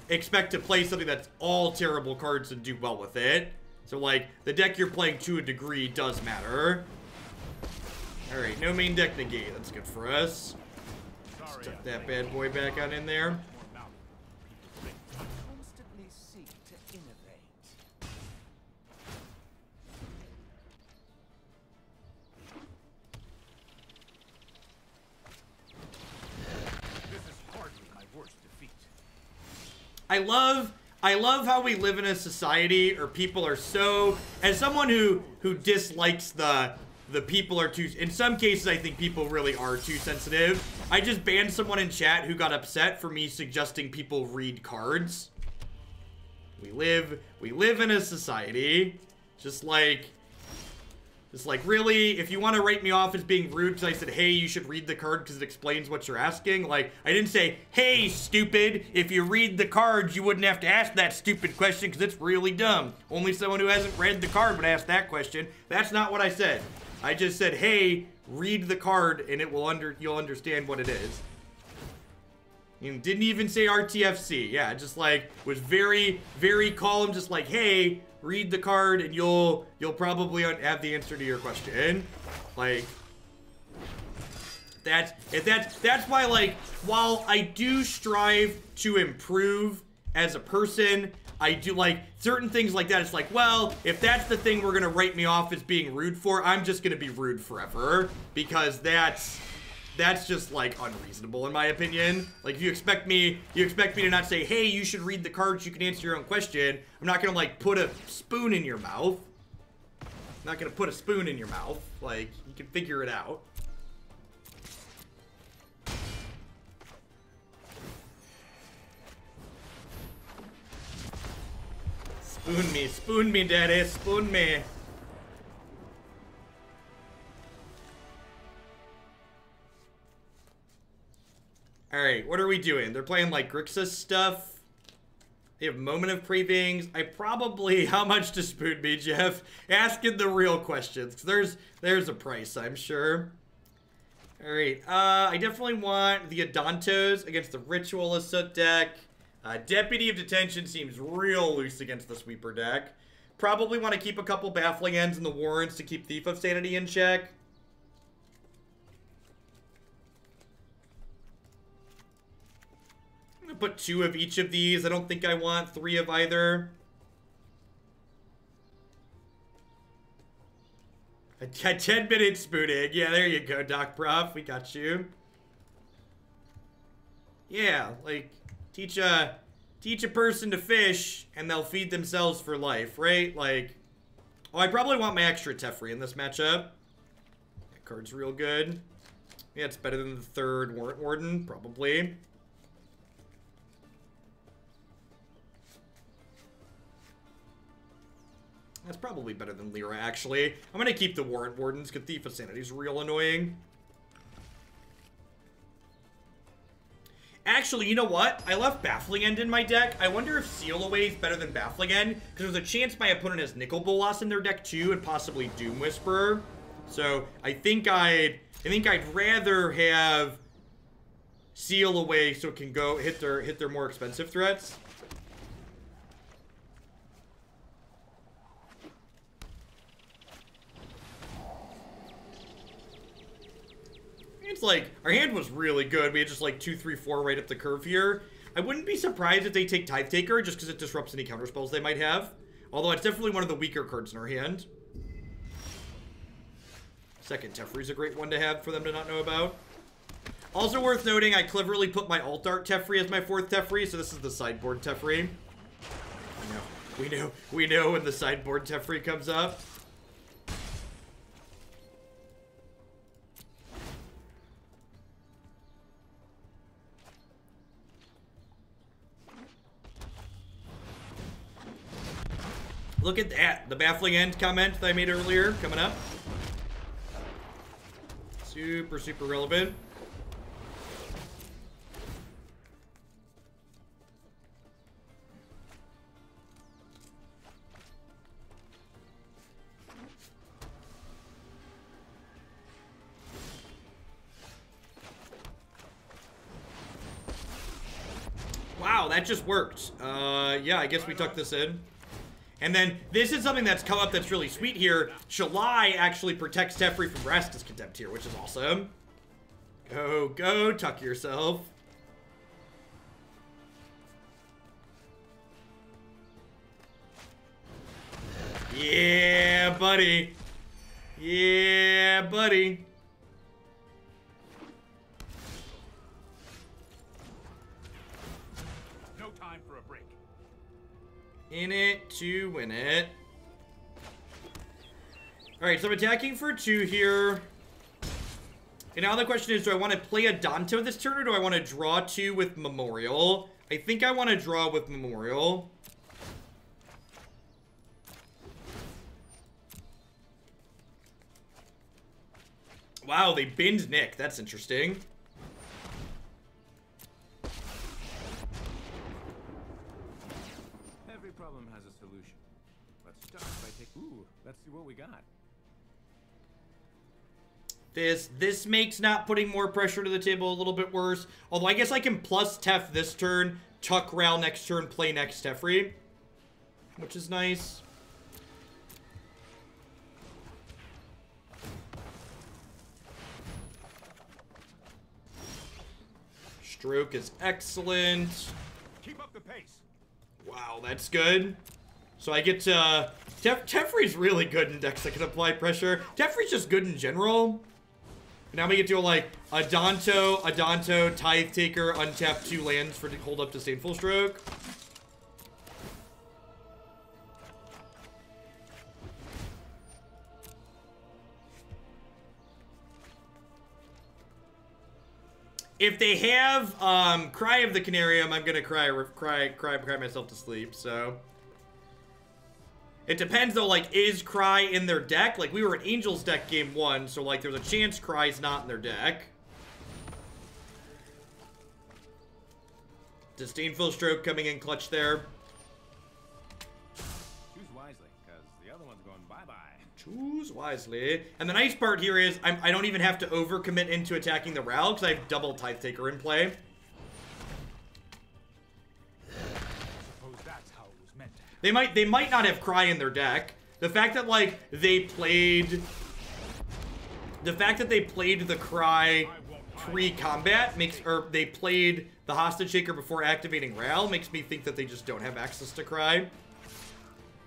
expect to play something that's all terrible cards and do well with it. So, like, the deck you're playing to a degree does matter. Alright, no main deck Negate. That's good for us. Let's tuck that bad boy back on in there. Constantly seek to innovate. This is hardly my worst defeat. I love how we live in a society where people are so, as someone who dislikes the people are too, in some cases I think people really are too sensitive. I just banned someone in chat who got upset for me suggesting people read cards. We live in a society, just like really, if you want to write me off as being rude because I said, hey, you should read the card because it explains what you're asking. Like, I didn't say, hey, stupid, if you read the cards, you wouldn't have to ask that stupid question because it's really dumb. Only someone who hasn't read the card would ask that question. That's not what I said. I just said, hey, read the card and you'll understand what it is. You didn't even say RTFC. Yeah, just like, was very, very calm, just like, hey, read the card and you'll probably have the answer to your question. Like, that's why, like, while I do strive to improve as a person, I do like certain things like that. It's like, well, if that's the thing we're gonna write me off as being rude for, I'm just gonna be rude forever, because that's just like unreasonable in my opinion. Like, if you expect me to not say, hey, you should read the cards, you can answer your own question. I'm not gonna like put a spoon in your mouth. I'm not gonna put a spoon in your mouth. Like, you can figure it out. Spoon me, daddy, spoon me. Alright, what are we doing? They're playing like Grixis stuff. They have Moment of Cravings. I probably... How much to spoon me, Jeff? Asking the real questions. There's a price, I'm sure. Alright, I definitely want the Adantos against the Ritualist deck. Deputy of Detention seems real loose against the Sweeper deck. Probably want to keep a couple Baffling Ends in the Warrants to keep Thief of Sanity in check. I'm gonna put 2 of each of these. I don't think I want 3 of either. A 10-minute spooning. Yeah, there you go, Doc Prof. We got you. Yeah, like, teach a person to fish, and they'll feed themselves for life, right? Like, oh, I probably want my extra Teferi in this matchup. That card's real good. Yeah, it's better than the 3rd Warrant Warden, probably. That's probably better than Lyra, actually. I'm gonna keep the Warrant Wardens, because Thief of Sanity's real annoying. Actually, you know what? I left Baffling End in my deck. I wonder if Seal Away is better than Baffling End, because there's a chance my opponent has Nicol Bolas in their deck too, and possibly Doom Whisperer. So I think I'd rather have Seal Away so it can go hit their more expensive threats. It's like, our hand was really good. We had just like 2, 3, 4 right up the curve here. I wouldn't be surprised if they take Tithe Taker just because it disrupts any counterspells they might have. Although it's definitely one of the weaker cards in our hand. Second Teferi's a great one to have for them to not know about. Also worth noting, I cleverly put my Alt Art Teferi as my 4th Teferi, so this is the sideboard Teferi. We know when the sideboard Teferi comes up. Look at that. The Baffling End comment that I made earlier coming up. Super, super relevant. Wow, that just worked. Yeah, I guess we tucked this in. And then, this is something that's come up that's really sweet here. Shalai actually protects Teferi from Rastus Contempt here, which is awesome. Go, tuck yourself. Yeah, buddy. Yeah, buddy. In it to win it. Alright, so I'm attacking for 2 here. And now the question is, do I want to play Adanto this turn, or do I want to draw 2 with Memorial? I think I want to draw with Memorial. Wow, they binned Nick. That's interesting. Let's see what we got. This makes not putting more pressure to the table a little bit worse. Although I guess I can plus Tef this turn, tuck Ral next turn, play next Teferi, which is nice. Stroke is excellent. Keep up the pace. Wow, that's good. So I get to... Teferi's really good in decks that can apply pressure. Teferi's just good in general. Now we get to like Adanto, Tithe Taker, untap 2 lands for to hold up Disdainful Stroke. If they have Cry of the Canarium, I'm gonna cry myself to sleep. So it depends though. Like, is Cry in their deck? Like, we were an Angels deck game 1, so like there's a chance Cry's not in their deck. Disdainful Stroke coming in clutch there. The other one's going bye-bye. Choose wisely. And the nice part here is I don't even have to overcommit into attacking the Ral because I have double Tithe Taker in play. Suppose that's how it was meant to happen. They might not have Cry in their deck. The fact that like they played the Cry pre-combat makes, or they played the Hostage Taker before activating Ral, makes me think that they just don't have access to Cry.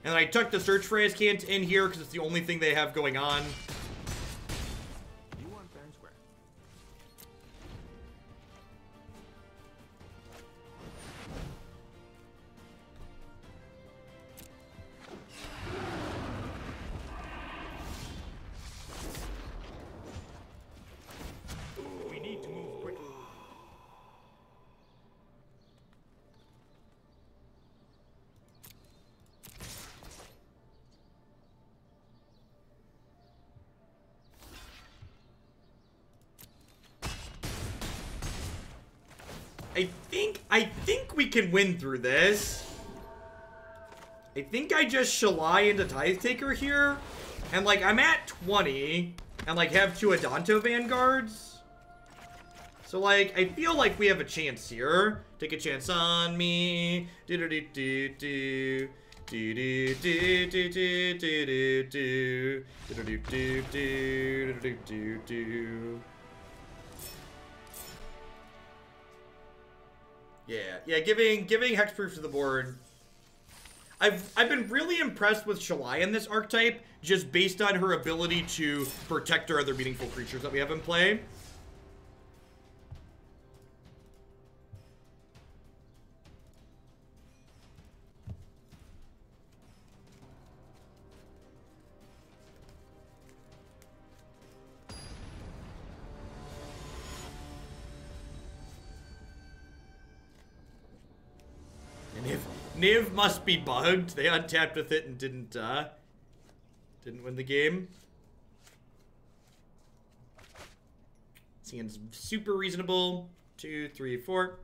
And I took the Search for Azcant in here because it's the only thing they have going on. You want fair and square. We need to move quickly. I think we can win through this. I think I just Shalai into Tithe Taker here. And like I'm at 20 and like have 2 Adanto Vanguards. So like I feel like we have a chance here. Take a chance on me. Do do do do do. Do do do do do do do do do do do do do do. Yeah, giving hexproof to the board. I've been really impressed with Shalai in this archetype, just based on her ability to protect our other meaningful creatures that we have in play. Niv must be bugged. They untapped with it and didn't win the game. Seems super reasonable. 2, 3, 4.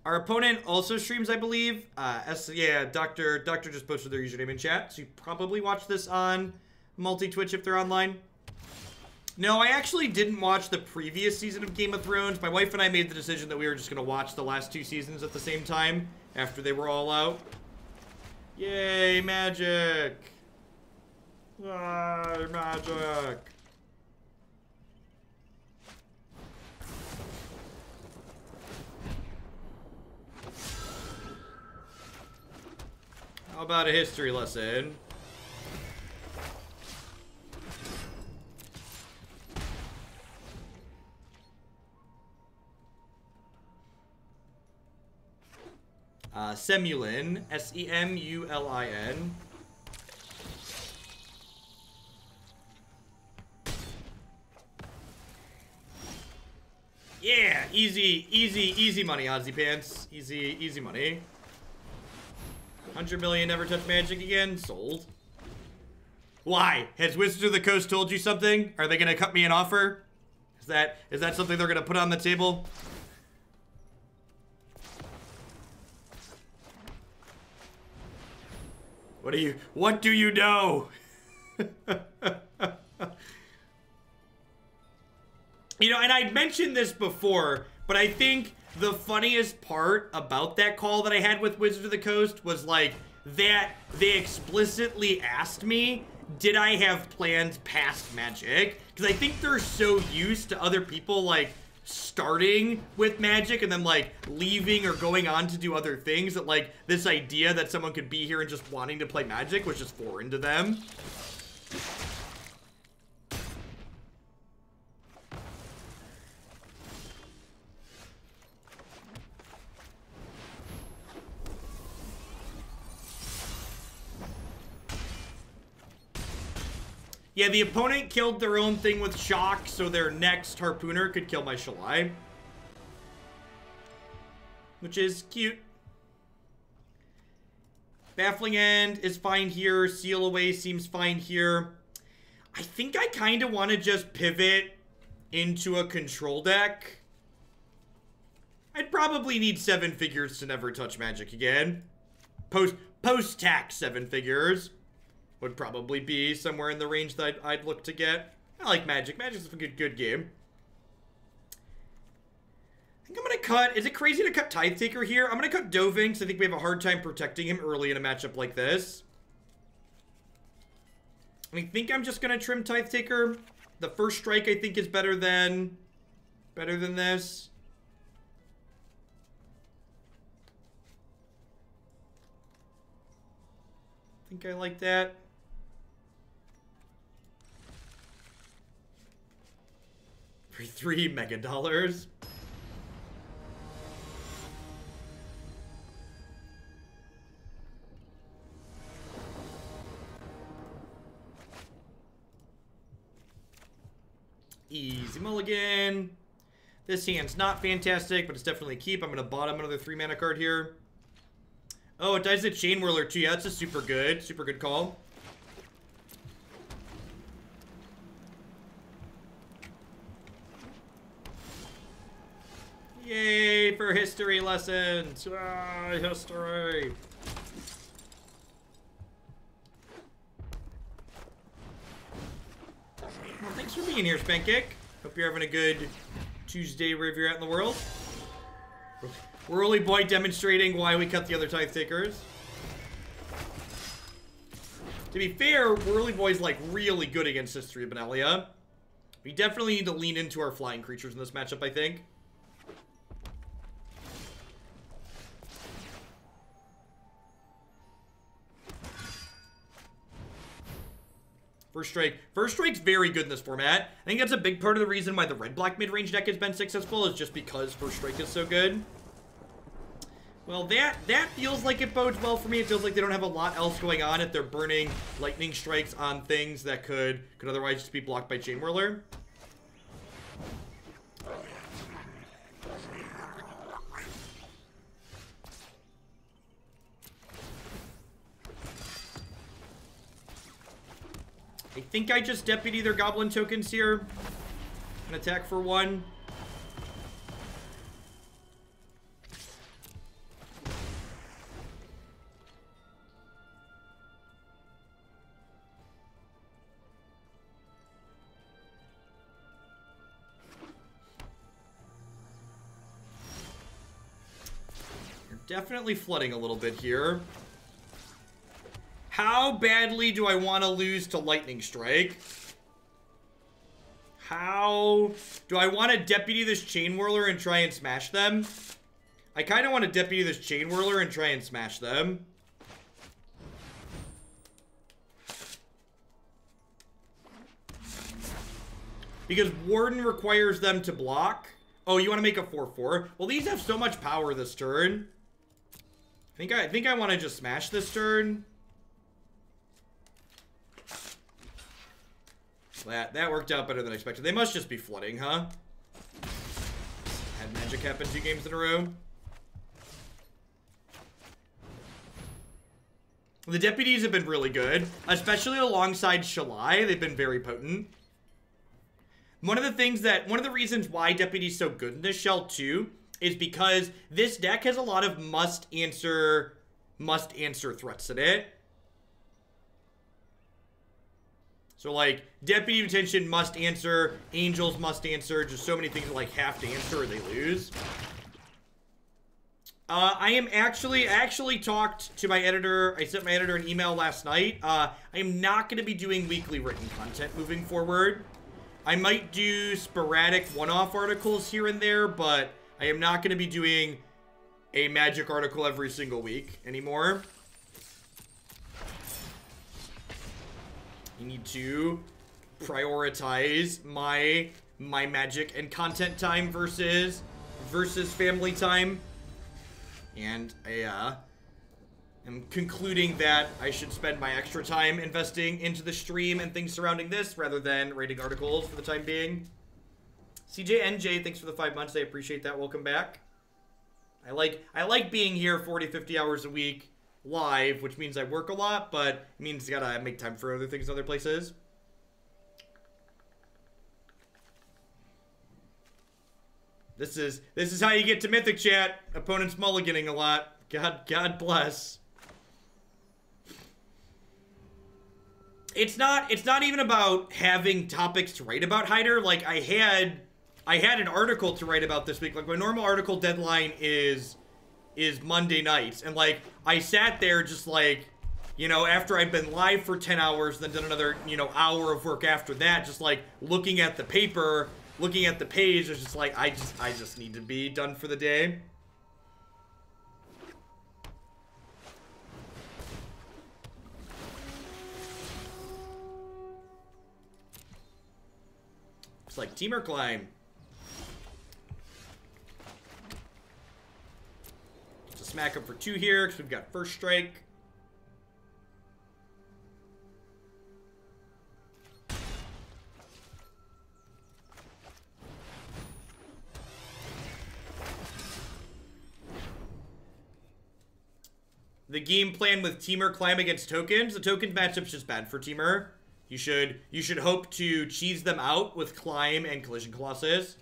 Our opponent also streams, I believe. Yeah, Doctor just posted their username in chat, so you probably watch this on multi-Twitch if they're online. No, I actually didn't watch the previous season of Game of Thrones. My wife and I made the decision that we were just going to watch the last 2 seasons at the same time after they were all out. Yay, magic! Yay, magic! How about a history lesson? Semulin, S-E-M-U-L-I-N. Yeah, easy money, Ozzy Pants. Easy money. 100 million never touch magic again? Sold. Why? Has Wizards of the Coast told you something? Are they gonna cut me an offer? Is that something they're gonna put on the table? What do you know? You know, and I'd mentioned this before, but I think the funniest part about that call that I had with Wizards of the Coast was like that they explicitly asked me, did I have plans past Magic? Because I think they're so used to other people like starting with Magic and then like leaving or going on to do other things that like this idea that someone could be here and just wanting to play Magic was just foreign to them. Yeah, the opponent killed their own thing with Shock, so their next Harpooner could kill my Shalai. Which is cute. Baffling End is fine here. Seal Away seems fine here. I think I kind of want to just pivot into a control deck. I'd probably need 7 figures to never touch Magic again. Post-tax 7 figures would probably be somewhere in the range that I'd look to get. I like Magic. Magic's a good game. I think I'm going to cut... Is it crazy to cut Tithe Taker here? I'm going to cut Dovin because I think we have a hard time protecting him early in a matchup like this. I think I'm just going to trim Tithe Taker. The first strike, I think, is better than this. I think I like that. For $3 mega. Easy mulligan. This hand's not fantastic, but it's definitely a keep. I'm going to bottom another 3 mana card here. Oh, it dies the Chain Whirler too. Yeah, that's a super good call. Yay for history lessons. Ah, history. Well, thanks for being here, Spankkick. Hope you're having a good Tuesday wherever you're at in the world. Whirly Boy demonstrating why we cut the other Tithe Takers. To be fair, Whirly Boy's like really good against History of Benalia. We definitely need to lean into our flying creatures in this matchup, I think. First Strike. First Strike's very good in this format. I think that's a big part of the reason why the red-black mid-range deck has been successful, is just because First Strike is so good. Well, that feels like it bodes well for me. It feels like they don't have a lot else going on if they're burning lightning strikes on things that could otherwise just be blocked by Chain Whirler. I think I just deputy their goblin tokens here and attack for 1. You're definitely flooding a little bit here. How badly do I want to lose to Lightning Strike? How do I want to deputy this Chain Whirler and try and smash them? I kind of want to deputy this Chain Whirler and try and smash them. Because Warden requires them to block. Oh, you want to make a 4/4? Well, these have so much power this turn. I think I want to just smash this turn. That worked out better than expected. They must just be flooding, huh? Had magic happen 2 games in a row. The deputies have been really good, especially alongside Shalai. They've been very potent. One of the reasons why deputy's so good in this shell too is because this deck has a lot of must answer threats in it. So, like, Deputy of Detention must answer, Angels must answer, just so many things that, like, have to answer or they lose. I actually talked to my editor. I sent my editor an email last night. I am not going to be doing weekly written content moving forward. I might do sporadic one-off articles here and there, but I am not going to be doing a Magic article every single week anymore. You need to prioritize my Magic and content time versus family time. And I am concluding that I should spend my extra time investing into the stream and things surrounding this rather than writing articles for the time being. CJNJ, thanks for the 5 months. I appreciate that. Welcome back. I like being here 40, 50 hours a week live, which means I work a lot, but it means you gotta make time for other things in other places. This is how you get to Mythic, chat. Opponents mulliganing a lot. God bless. It's not even about having topics to write about, Hyder. Like, I had an article to write about this week. Like, my normal article deadline is Monday nights. And, like, I sat there just, like, you know, after I've been live for 10 hours, then done another, you know, hour of work after that, just, like, looking at the paper, looking at the page. It's just like, I just need to be done for the day. It's like Teamer Climb. Just a smack up for 2 here, because we've got first strike. The game plan with Teamer Climb against tokens. The tokens matchup's just bad for Teamer. You should hope to cheese them out with Climb and Collision Colossus.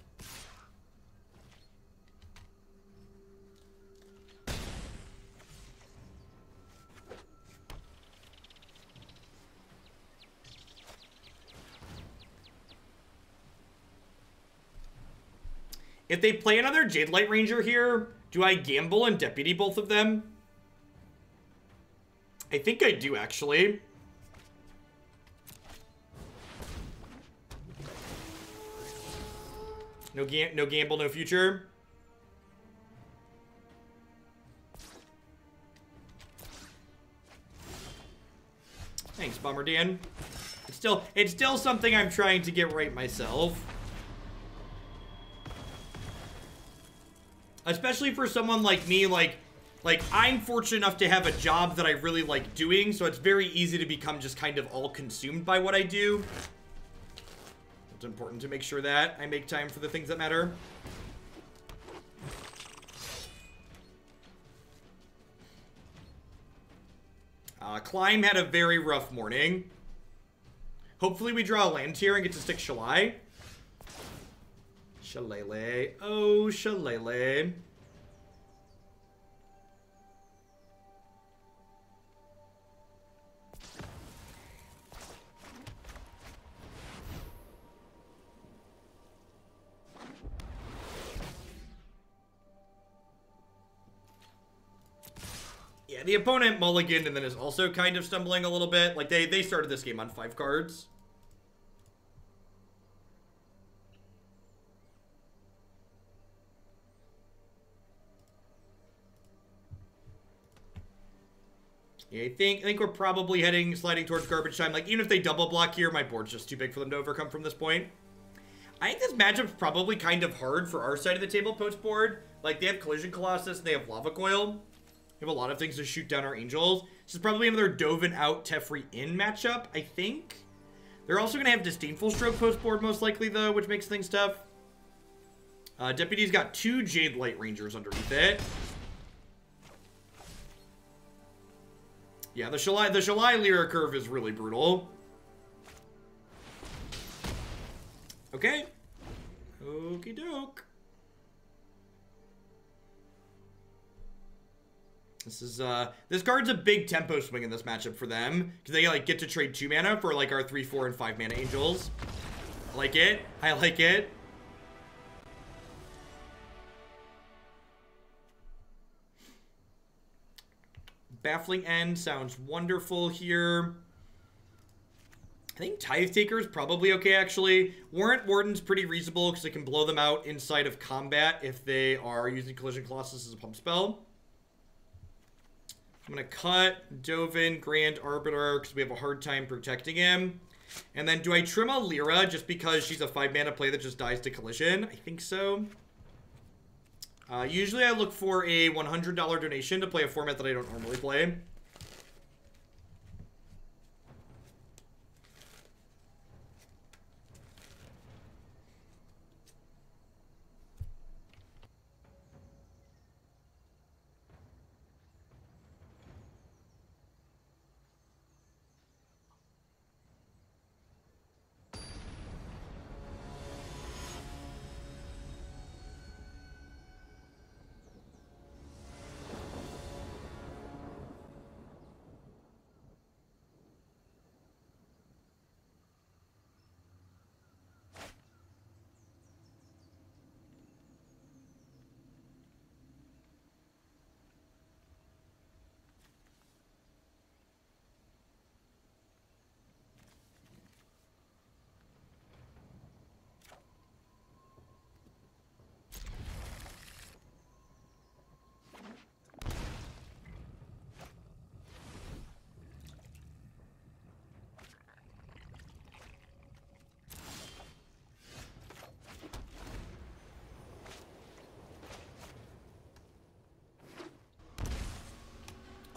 If they play another Jade Light Ranger here, do I gamble and Deputy both of them? I think I do, actually. No gamble, no future. Thanks, Bomberdan. It's still something I'm trying to get right myself. Especially for someone like me, like I'm fortunate enough to have a job that I really like doing, so it's very easy to become just kind of all consumed by what I do. It's important to make sure that I make time for the things that matter. Climb had a very rough morning. Hopefully we draw a land here and get to stick Shalai. Shalele. Oh, Shalele. Yeah, the opponent mulliganed and then is also kind of stumbling a little bit. Like, they started this game on 5 cards. Yeah, I think we're probably sliding towards garbage time. Like, even if they double block here, my board's just too big for them to overcome from this point. I think this matchup's probably kind of hard for our side of the table post board. Like, they have Collision Colossus and they have Lava Coil. We have a lot of things to shoot down our angels. This is probably another Dovin out, Teferi in matchup, I think. They're also going to have Disdainful Stroke post board most likely, though, which makes things tough. Deputy's got 2 Jade Light Rangers underneath it. Yeah, the Shalai Lyra curve is really brutal. Okay. Okie doke. This card's a big tempo swing in this matchup for them, because they like get to trade 2 mana for like our 3, 4, and 5 mana angels. I like it. I like it. Baffling End sounds wonderful here. I think Tithe Taker is probably okay, actually. Warden's pretty reasonable because it can blow them out inside of combat if they are using Collision Colossus as a pump spell. I'm going to cut Dovin, Grand Arbiter, because we have a hard time protecting him. And then do I trim a Lyra just because she's a 5 mana play that just dies to Collision? I think so. Usually I look for a $100 donation to play a format that I don't normally play.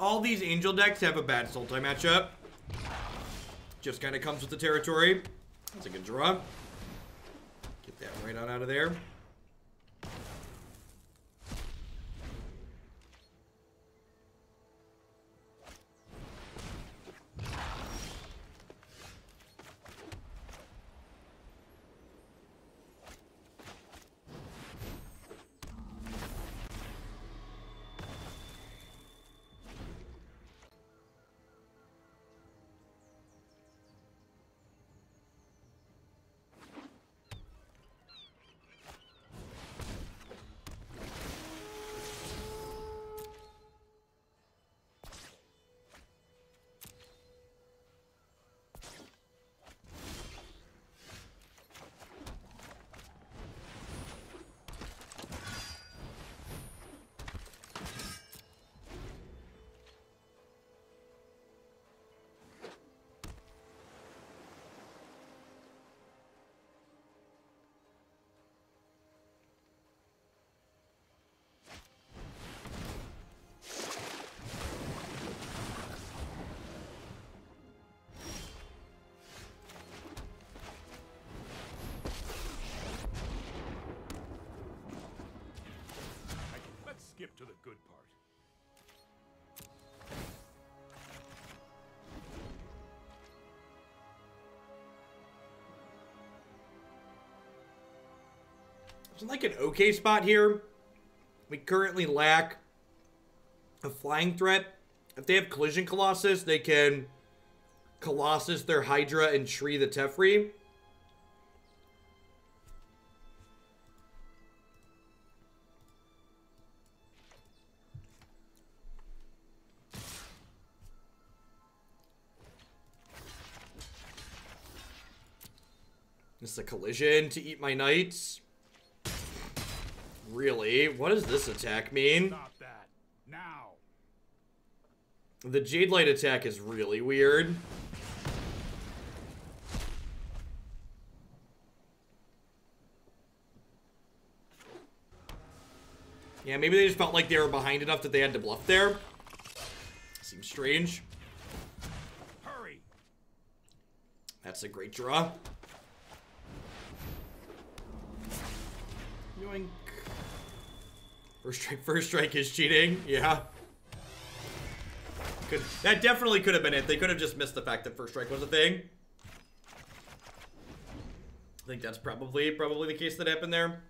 all these Angel decks have a bad Sultai matchup. Just kind of comes with the territory. That's a good draw. Get that right on out of there. Skip to the good part. It's like an okay spot here. We currently lack a flying threat. If they have Collision Colossus, they can Colossus their Hydra and Tree the Teferi. This is a collision to eat my knights. Really? What does this attack mean? Stop that now. The Jade Light attack is really weird. Yeah, maybe they just felt like they were behind enough that they had to bluff there. Seems strange. Hurry. That's a great draw. Yoink. First strike is cheating. Yeah. That definitely could have been it. They could have just missed the fact that first strike was a thing. I think that's probably the case that happened there.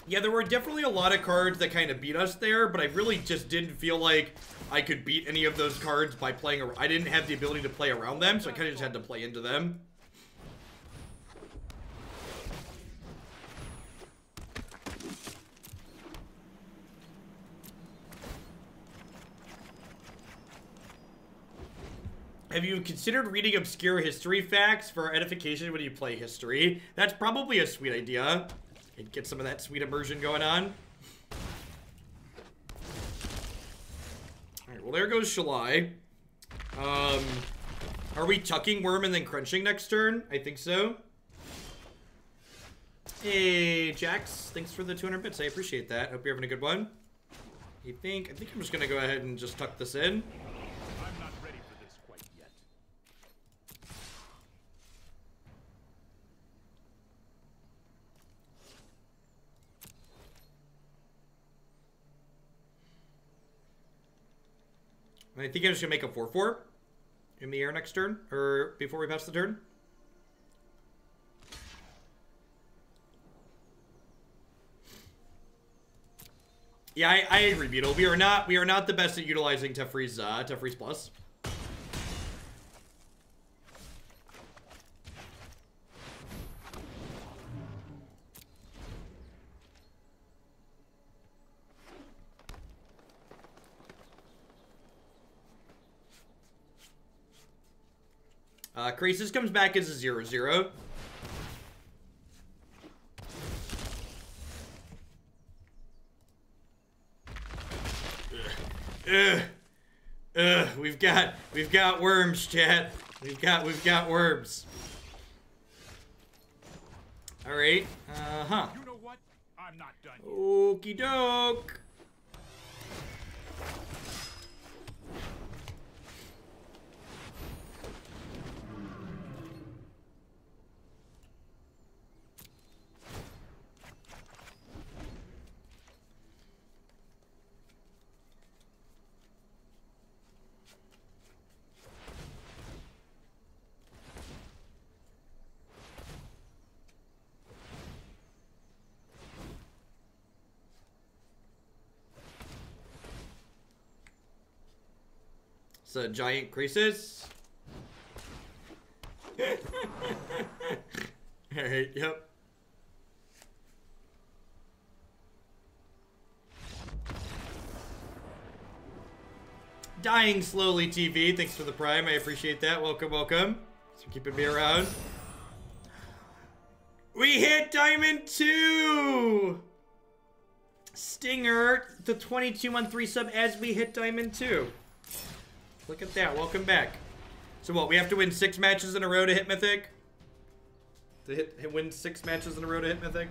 Yeah, there were definitely a lot of cards that kind of beat us there, but I really just didn't feel like I could beat any of those cards by playing around. I didn't have the ability to play around them, so I kind of just had to play into them. Have you considered reading obscure history facts for edification when you play history? That's probably a sweet idea. And get some of that sweet immersion going on. Alright, well there goes Shalai. Are we tucking Worm and then crunching next turn? I think so. Hey, Jax, thanks for the 200 bits. I appreciate that. Hope you're having a good one. I think I'm just gonna go ahead and just tuck this in. I'm not ready for this quite yet. I think I'm just gonna make a 4/4 in the air next turn, or before we pass the turn. Yeah, I agree, Beetle. We are not the best at utilizing Teferi's plus. Crisis comes back as a 0/0. got worms, chat. We've got worms. All right. You know what? I'm not done yet. Okie doke. It's a giant crisis. Alright, yep. Dying slowly, TV. Thanks for the prime. I appreciate that. Welcome, welcome. Thanks for keeping me around. We hit Diamond 2! Stinger, the 22-month resub as we hit Diamond 2. Look at that. Welcome back. So what, we have to win 6 matches in a row to hit Mythic? To win 6 matches in a row to hit Mythic?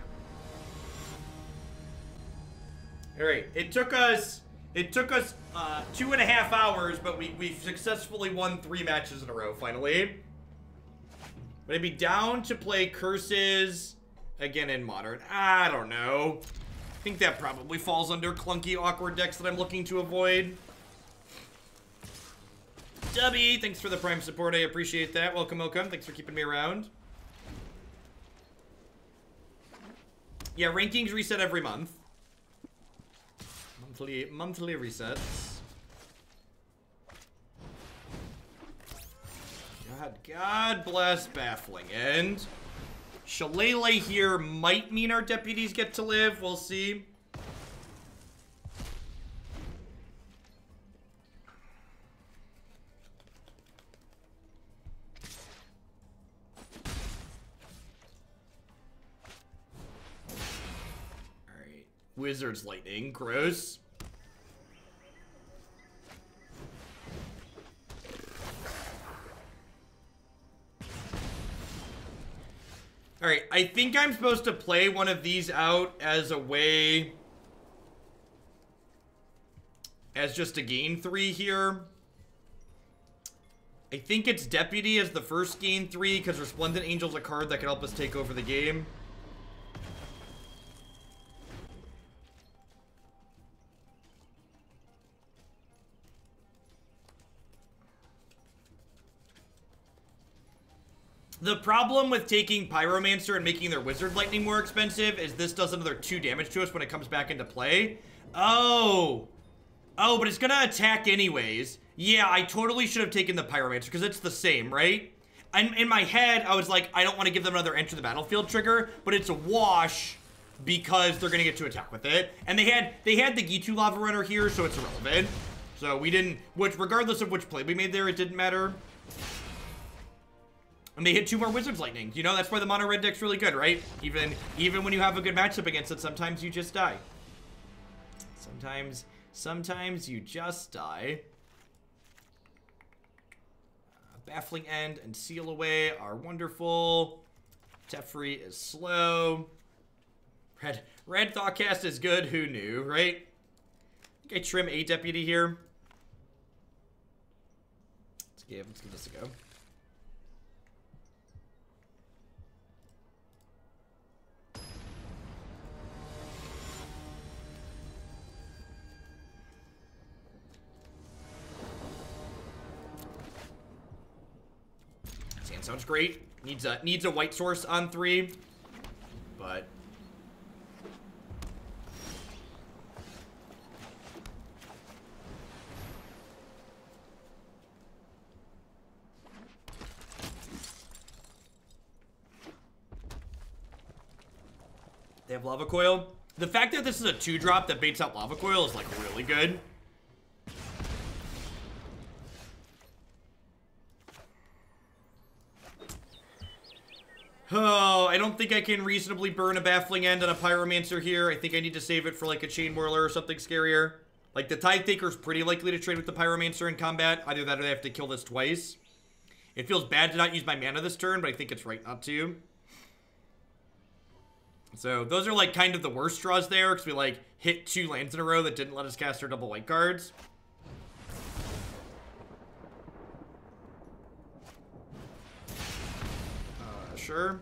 Alright, it took us 2.5 hours, but we successfully won 3 matches in a row, finally. Would I be down to play Curses again in Modern? I don't know. I think that probably falls under clunky, awkward decks that I'm looking to avoid. Dubby, thanks for the prime support. I appreciate that. Welcome, welcome. Thanks for keeping me around. Yeah, rankings reset every month. Monthly resets. God bless Baffling End. Shalai here might mean our deputies get to live. We'll see. Alright. Wizard's Lightning. Gross. Alright, I think I'm supposed to play one of these out as a way... as just a gain 3 here. I think it's Deputy as the first gain 3, because Resplendent Angel's a card that can help us take over the game. The problem with taking Pyromancer and making their Wizard Lightning more expensive is this does another 2 damage to us when it comes back into play. Oh, but it's gonna attack anyways. Yeah, I totally should have taken the Pyromancer because it's the same, right? And in my head, I was like, I don't want to give them another enter the battlefield trigger, but it's a wash because they're gonna get to attack with it. And they had the Gitu Lava Runner here, so it's irrelevant. So we didn't, regardless of which play we made there, it didn't matter. And they hit 2 more Wizard's Lightning. You know, that's why the mono red deck's really good, right? Even when you have a good matchup against it, sometimes you just die. Sometimes you just die. Baffling End and Seal Away are wonderful. Teferi is slow. Red Thoughtcast is good. Who knew, right? I think I trim a Deputy here. Let's give this a go. Sounds great. Needs a white source on 3, but they have Lava Coil. The fact that this is a 2-drop that baits out Lava Coil is like really good. Oh, I don't think I can reasonably burn a Baffling End on a Pyromancer here. I think I need to save it for like a Chain Whirler or something scarier. Like, the Tithe Taker's pretty likely to trade with the Pyromancer in combat. Either that or they have to kill this twice. It feels bad to not use my mana this turn, but I think it's right not to. So, those are, like, kind of the worst draws there, because we, like, hit 2 lands in a row that didn't let us cast our double white cards. Sure.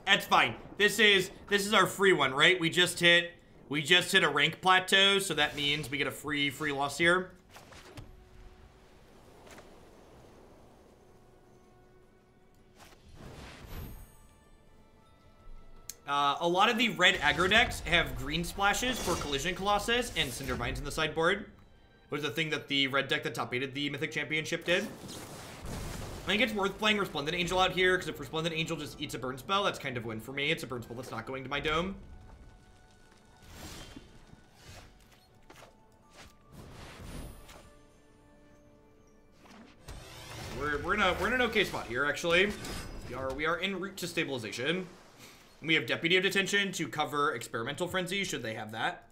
That's fine. This is our free one, right? We just hit a rank plateau, so that means we get a free loss here. A lot of the red aggro decks have green splashes for Collision Colossus and Cindervines in the sideboard. It was a thing that the red deck that top-8'd the Mythic Championship did. I think it's worth playing Resplendent Angel out here, because if Resplendent Angel just eats a burn spell, that's kind of a win for me. It's a burn spell that's not going to my dome. We're in an okay spot here, actually. We are en route to stabilization. We have Deputy of Detention to cover Experimental Frenzy, should they have that.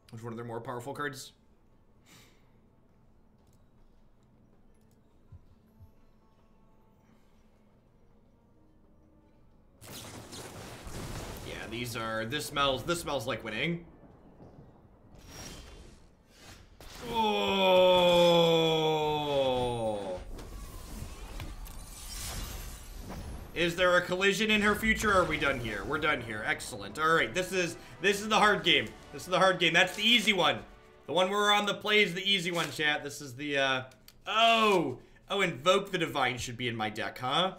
Which is one of their more powerful cards. Yeah, this smells like winning. Oh. Is there a collision in her future, or are we done here? We're done here. Excellent. All right, this is the hard game. This is the hard game. That's the easy one. The one where we're on the play is the easy one, chat. This is the, oh, Invoke the Divine should be in my deck, huh?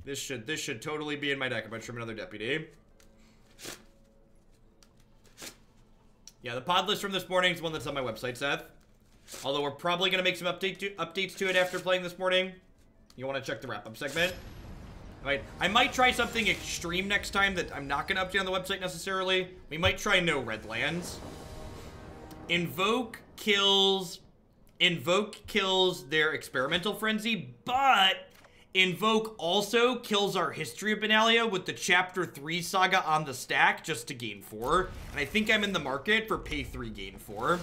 This should totally be in my deck. I'm gonna trim another Deputy. Yeah, the pod list from this morning is one that's on my website, Seth. Although we're probably gonna make some updates to it after playing this morning. You want to check the wrap-up segment? Right. I might try something extreme next time that I'm not going to update on the website necessarily. We might try no red lands. Invoke kills their Experimental Frenzy, but Invoke also kills our History of Benalia with the Chapter 3 saga on the stack just to gain 4. And I think I'm in the market for pay 3, gain 4.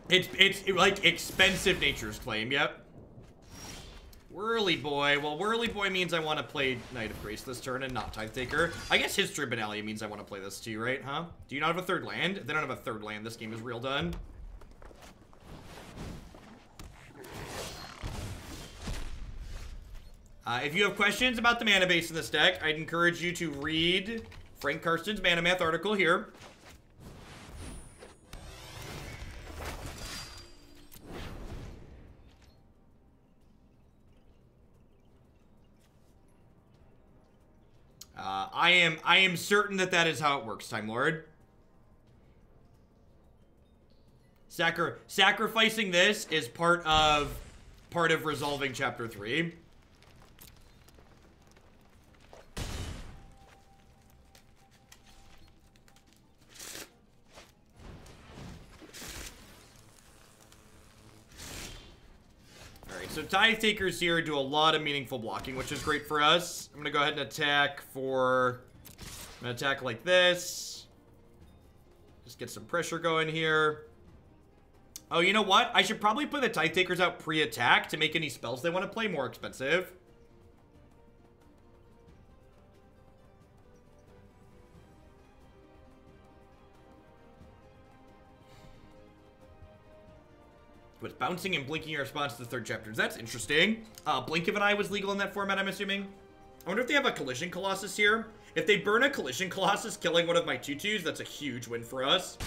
It's like expensive Nature's Claim, yep. Whirly Boy. Well, Whirly Boy means I want to play Knight of Grace this turn and not Tithe Taker. I guess History of Benalia means I want to play this too, right? Huh? Do you not have a third land? If they don't have a third land, this game is real done. If you have questions about the mana base in this deck, I'd encourage you to read Frank Karsten's Mana Math article here. I am certain that is how it works, Time Lord. Sacrificing this is part of resolving Chapter 3. Alright, so Tithe Takers here do a lot of meaningful blocking, which is great for us. I'm gonna go ahead and attack for... I'm gonna attack like this. Just get some pressure going here. Oh, you know what? I should probably put the Tithe Takers out pre-attack to make any spells they want to play more expensive. With bouncing and blinking in response to the third chapters. That's interesting. Blink of an Eye was legal in that format, I'm assuming. I wonder if they have a Collision Colossus here. If they burn a Collision Colossus killing one of my 2/2s, that's a huge win for us.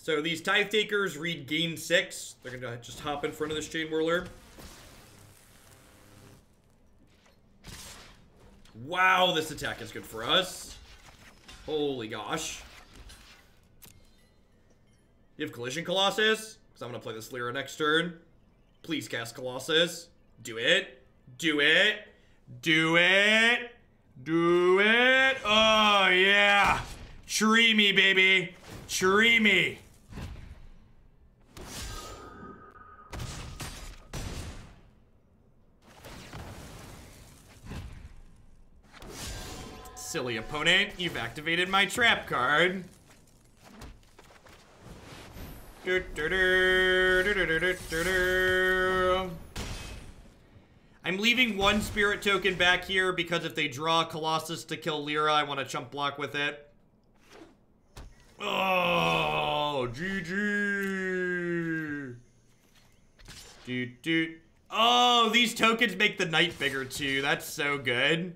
So these Tithe Takers read gain 6. They're gonna just hop in front of this Chain Whirler. Wow, this attack is good for us. Holy gosh. You have Collision Colossus? Because I'm gonna play this Lyra next turn. Please cast Colossus. Do it. Do it. Do it. Do it. Oh, yeah. Tree me, baby. Tree me. Silly opponent, you've activated my trap card. I'm leaving one spirit token back here because if they draw Colossus to kill Lyra, I want to chump block with it. Oh, GG. Oh, these tokens make the knight bigger too. That's so good.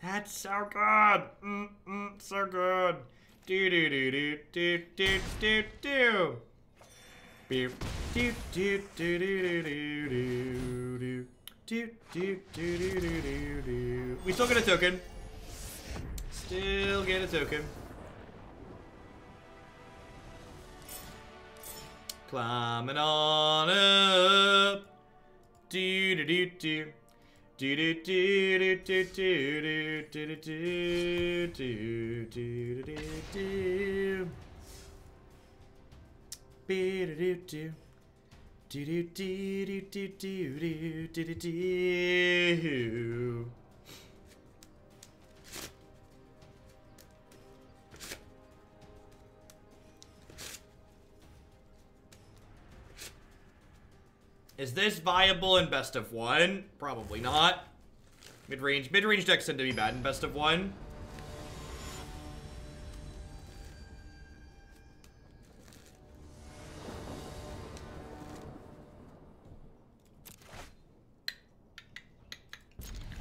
That's so good. So good. Do do do do do do do do. Beep. Do do do do do do do do do do do do. We still get a token. Still get a token. Climbing on up. Do do do do. Do do do do do do do do do do do do. Be do do do. Do do do do do do do do do. Is this viable in best of one? Probably not. Mid-range decks tend to be bad in best of one.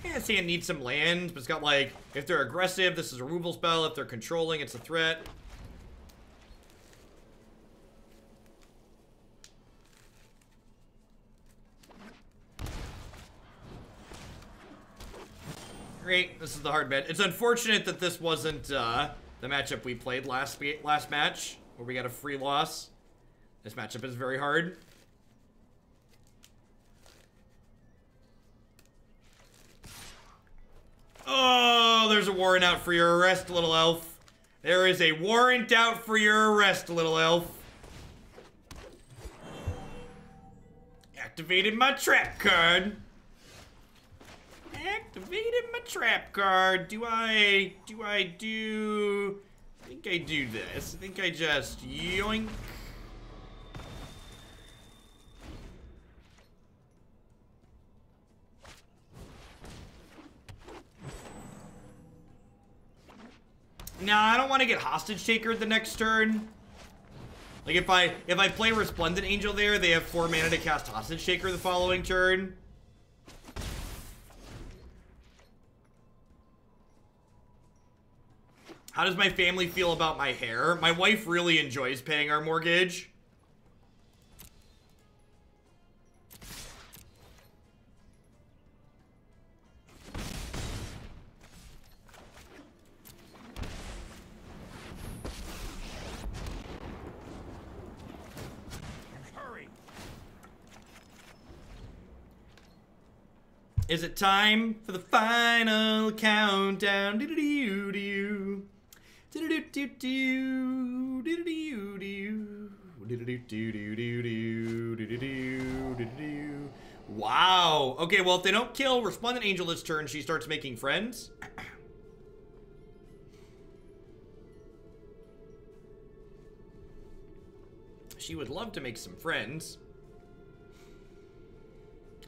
Yeah, see, it needs some land, but it's got like, if they're aggressive, this is a removal spell. If they're controlling, it's a threat. Great, this is the hard bit. It's unfortunate that this wasn't the matchup we played last match, where we got a free loss. This matchup is very hard. Oh, there's a warrant out for your arrest, little elf. There is a warrant out for your arrest, little elf. Activated my trap card. Activated my trap card. I think I do this. I think I just yoink. Nah, I don't want to get Hostage Taker the next turn. Like if I play Resplendent Angel there, they have 4 mana to cast Hostage Taker the following turn. How does my family feel about my hair? My wife really enjoys paying our mortgage. Hurry. Is it time for the final countdown? Do-do-do-do-do. Wow. Okay, well, if they don't kill Resplendent Angel this turn, she starts making friends. She would love to make some friends.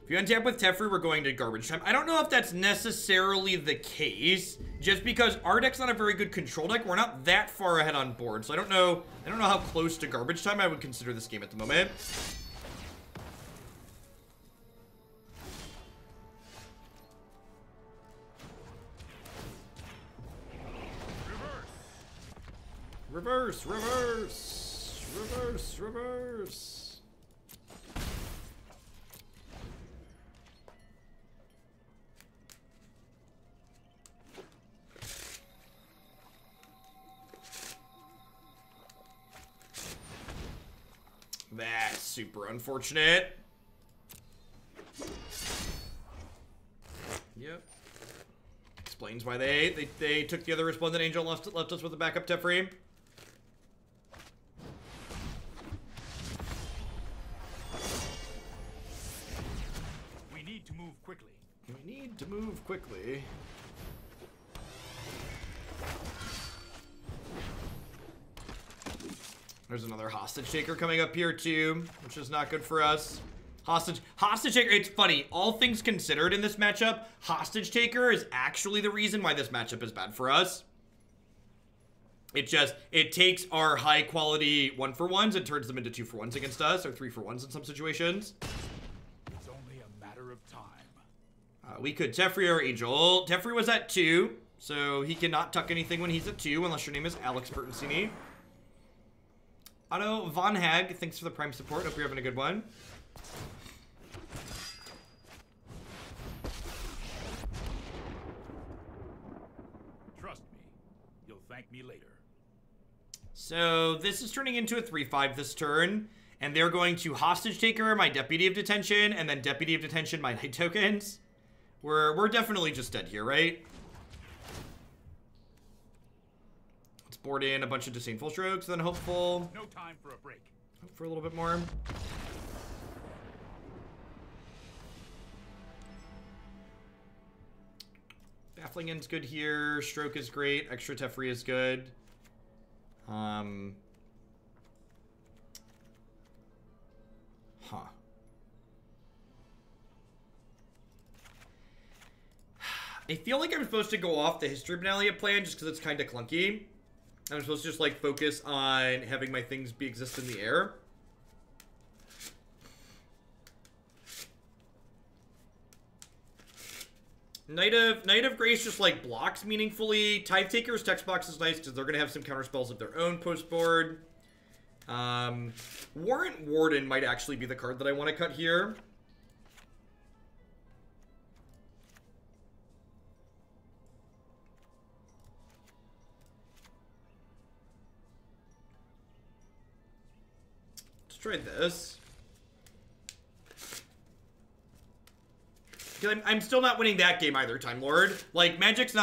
If you untap with Teferi, we're going to garbage time. I don't know if that's necessarily the case, just because our deck's not a very good control deck. We're not that far ahead on board, so I don't know how close to garbage time I would consider this game at the moment. Reverse, reverse. Reverse, reverse. That's super unfortunate. Yep. Explains why they took the other Resplendent Angel and left us with a backup Teferi. We need to move quickly. We need to move quickly. There's another Hostage Taker coming up here too, which is not good for us. Hostage Taker, it's funny, all things considered in this matchup, Hostage Taker is actually the reason why this matchup is bad for us. It takes our high quality 1-for-1s and turns them into 2-for-1s against us, or 3-for-1s in some situations. It's only a matter of time. We could Teferi or Angel. Teferi was at 2, so he cannot tuck anything when he's at 2, unless your name is Alex Bertensini. Adanto Vanguard, thanks for the Prime support. Hope you're having a good one. Trust me, you'll thank me later. So this is turning into a 3-5 this turn, and they're going to Hostage Taker my Deputy of Detention, and then Deputy of Detention my Night Tokens. We're definitely just dead here, right? Let's board in a bunch of Disdainful Strokes, then Hopeful. No time for a break. Hope for a little bit more. Baffling End's good here. Stroke is great. Extra Teferi is good. Huh. I feel like I'm supposed to go off the History of Benalia plan just because it's kind of clunky. I'm supposed to just, like, focus on having my things exist in the air. Knight of Grace just, like, blocks meaningfully. Tithe Taker's text box is nice because they're going to have some counter spells of their own post-board. Warrant Warden might actually be the card that I want to cut here. Let's try this. I'm still not winning that game either, Time Lord. Like, Magic's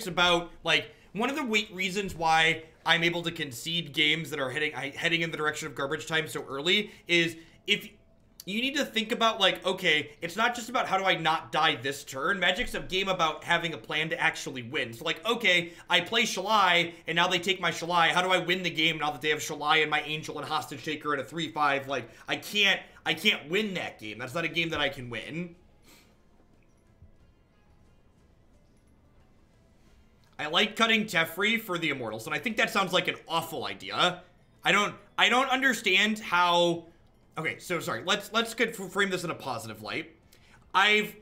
about, like, one of the reasons why I'm able to concede games that are heading in the direction of garbage time so early is if you need to think about, like, okay, it's not just about how do I not die this turn. Magic's a game about having a plan to actually win. So, like, okay, I play Shalai, and now they take my Shalai. How do I win the game now that they have Shalai and my Angel and Hostage Taker and a 3-5? Like, I can't win that game. That's not a game that I can win. I like cutting Teferi for the Immortals, and I think that sounds like an awful idea. I don't understand how. Okay, so sorry. Let's frame this in a positive light. I've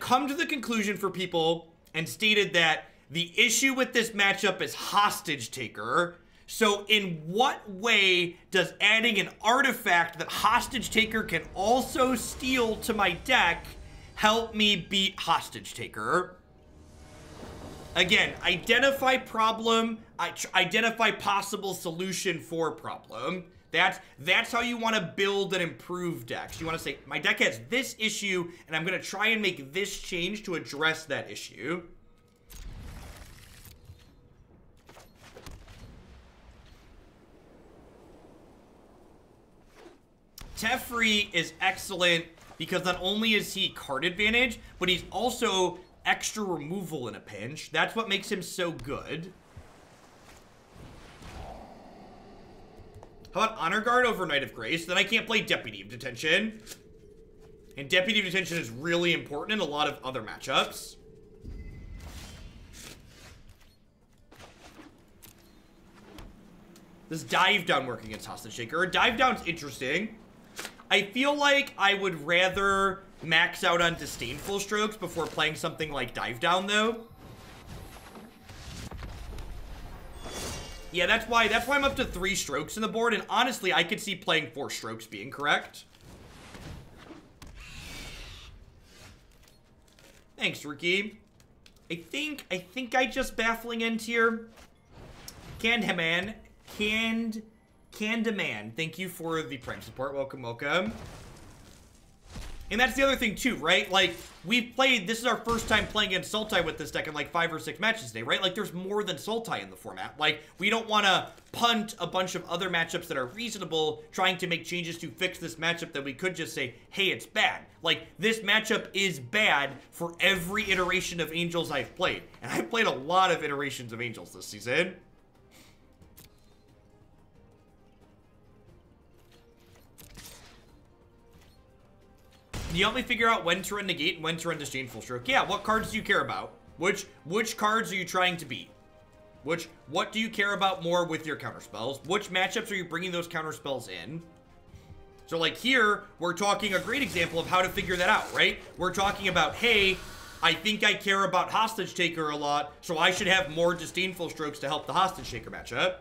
come to the conclusion for people and stated that the issue with this matchup is Hostage Taker. So in what way does adding an artifact that Hostage Taker can also steal to my deck help me beat Hostage Taker? Again, identify problem, identify possible solution for problem. That's how you want to build an improved deck. So you want to say, my deck has this issue, and I'm going to try and make this change to address that issue. Teferi is excellent because not only is he card advantage, but he's also extra removal in a pinch. That's what makes him so good. How about Honor Guard over Knight of Grace? Then I can't play Deputy of Detention. And Deputy of Detention is really important in a lot of other matchups. This Dive Down working against Hostage Taker. Dive Down's interesting. I feel like I would rather max out on Disdainful Strokes before playing something like Dive Down, though. Yeah, that's why I'm up to 3 strokes in the board, and honestly, I could see playing 4 strokes being correct. Thanks, Ricky. I think I just Baffling End here. Candaman. Thank you for the Prime support. Welcome, welcome. And that's the other thing too, right? Like, we've played, this is our first time playing against Sultai with this deck in like 5 or 6 matches today, right? Like, there's more than Sultai in the format. Like, we don't want to punt a bunch of other matchups that are reasonable, trying to make changes to fix this matchup that we could just say, hey, it's bad. Like, this matchup is bad for every iteration of Angels I've played. And I've played a lot of iterations of Angels this season. You help me figure out when to run Negate and when to run Disdainful Stroke. Yeah, what cards do you care about? Which cards are you trying to beat? What do you care about more with your counterspells? Which matchups are you bringing those counterspells in? So like here, we're talking a great example of how to figure that out, right? We're talking about, hey, I think I care about Hostage Taker a lot, so I should have more Disdainful Strokes to help the Hostage Taker matchup.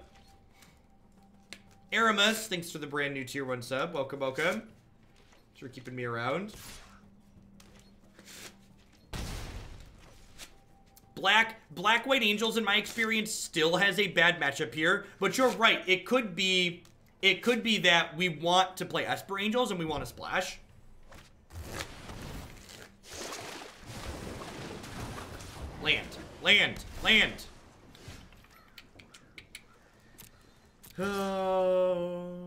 Aramus, thanks for the brand new tier 1 sub. Welcome, welcome. For keeping me around. Black-White Angels, in my experience, still has a bad matchup here. But you're right. It could be that we want to play Esper Angels and we want to splash. Land. Oh.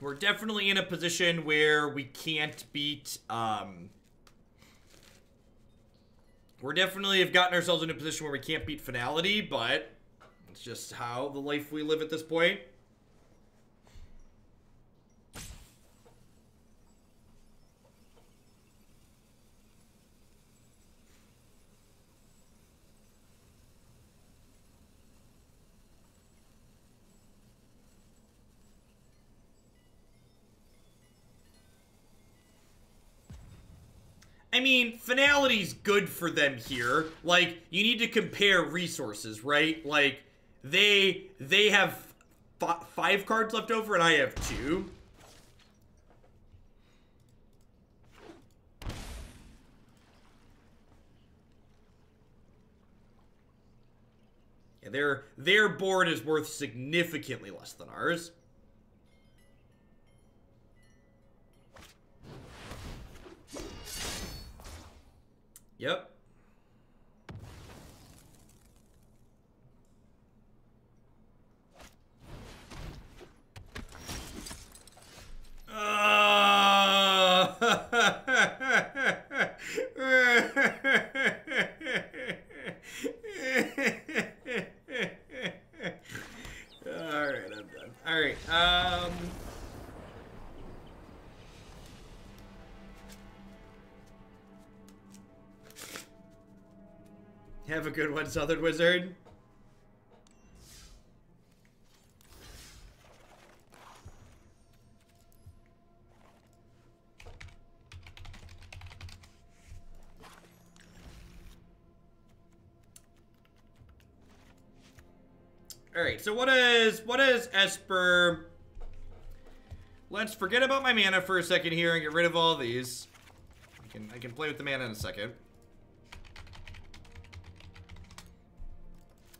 We're definitely in a position where we can't beat, we definitely have gotten ourselves in a position where we can't beat Finality, but it's just how the life we live at this point. I mean, Finality's good for them here. Like, you need to compare resources, right? Like, they have 5 cards left over and I have 2. Yeah, their board is worth significantly less than ours. Yep. Alright, I'm done. Alright, have a good one, Southern Wizard. Alright, so what is Esper? Let's forget about my mana for a second here and get rid of all these. I can play with the mana in a second.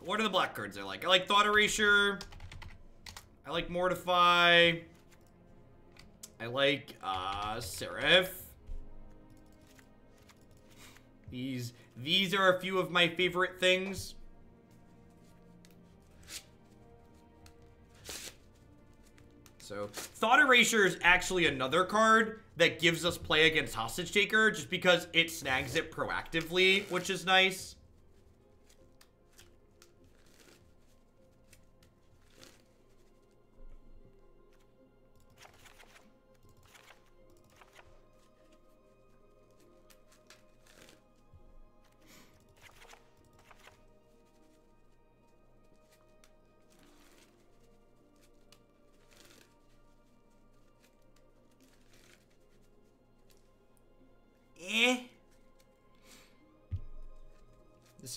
What are the black cards I like? I like Thought Erasure. I like Mortify. I like Seraph. These are a few of my favorite things. So, Thought Erasure is actually another card that gives us play against Hostage Taker just because it snags it proactively, which is nice.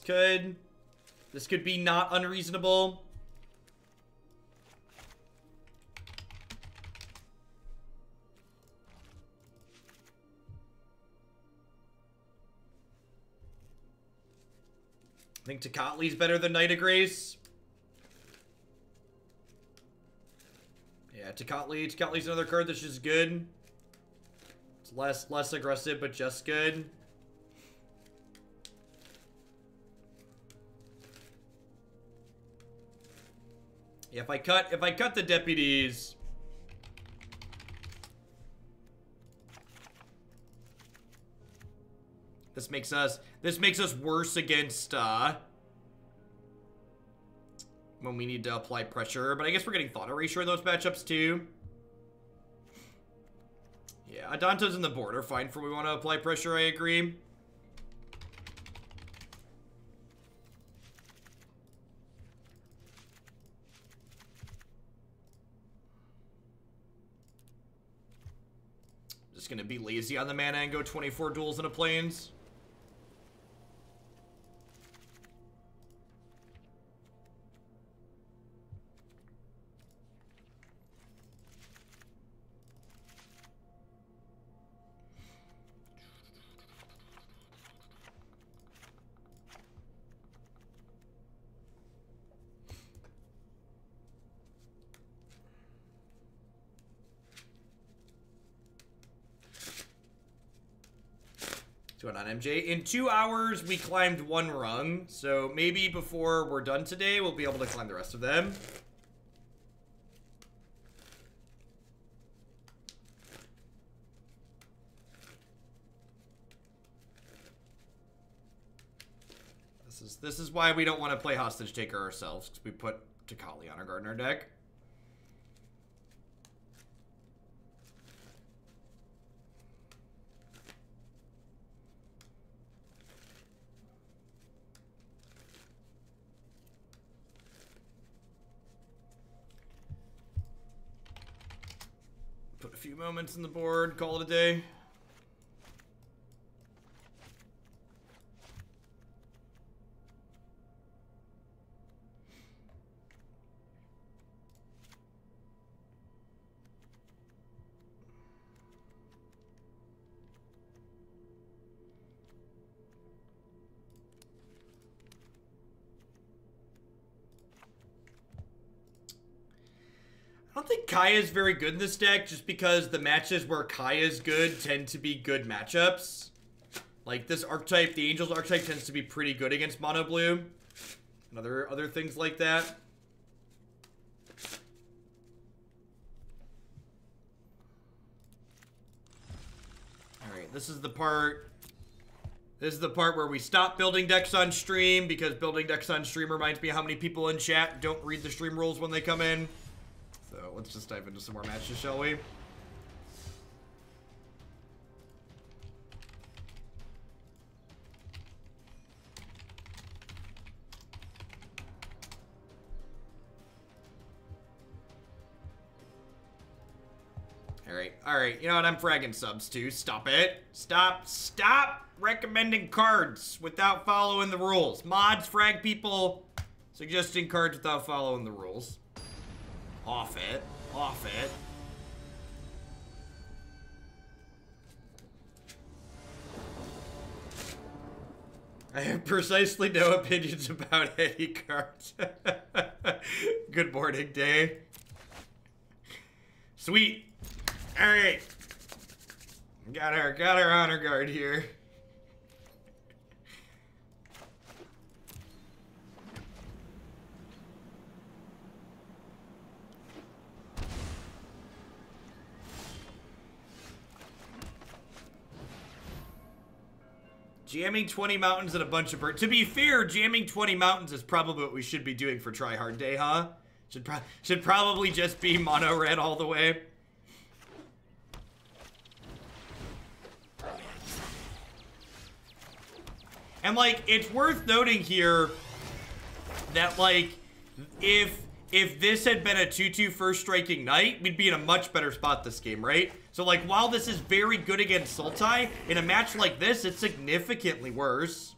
This could be not unreasonable. I think Tecatli's better than Knight of Grace. Yeah, Tecatli's another card that's just good. It's less aggressive, but just good. Yeah, if I cut the deputies, this makes us worse against when we need to apply pressure. But I guess we're getting thought erasure in those matchups too. Yeah, Adanto's in the border, fine for we want to apply pressure, I agree. Just gonna be lazy on the mana and go 24 duels into planes. What's going on, MJ? In 2 hours, we climbed 1 rung, so maybe before we're done today, we'll be able to climb the rest of them. This is why we don't want to play Hostage Taker ourselves, because we put Tecatli on our Gardener deck. Put a few moments in the board, call it a day. I don't think Kaya is very good in this deck, just because the matches where Kaya is good tend to be good matchups. Like this archetype, the Angel's archetype tends to be pretty good against mono blue. And other things like that. Alright, this is the part where we stop building decks on stream, because building decks on stream reminds me how many people in chat don't read the stream rules when they come in. So let's just dive into some more matches, shall we? Alright, you know what, I'm fragging subs too. Stop it. Stop recommending cards without following the rules. Mods frag people suggesting cards without following the rules. Off it. I have precisely no opinions about any cards. Good morning, Day. Sweet. Alright. Got our honor guard here. Jamming 20 mountains and a bunch of birds. To be fair, jamming 20 mountains is probably what we should be doing for Try Hard Day, huh? Should probably just be mono red all the way. And like, it's worth noting here that like, if this had been a 2/2 first striking knight, we'd be in a much better spot this game, right? So like, while this is very good against Sultai, in a match like this, it's significantly worse.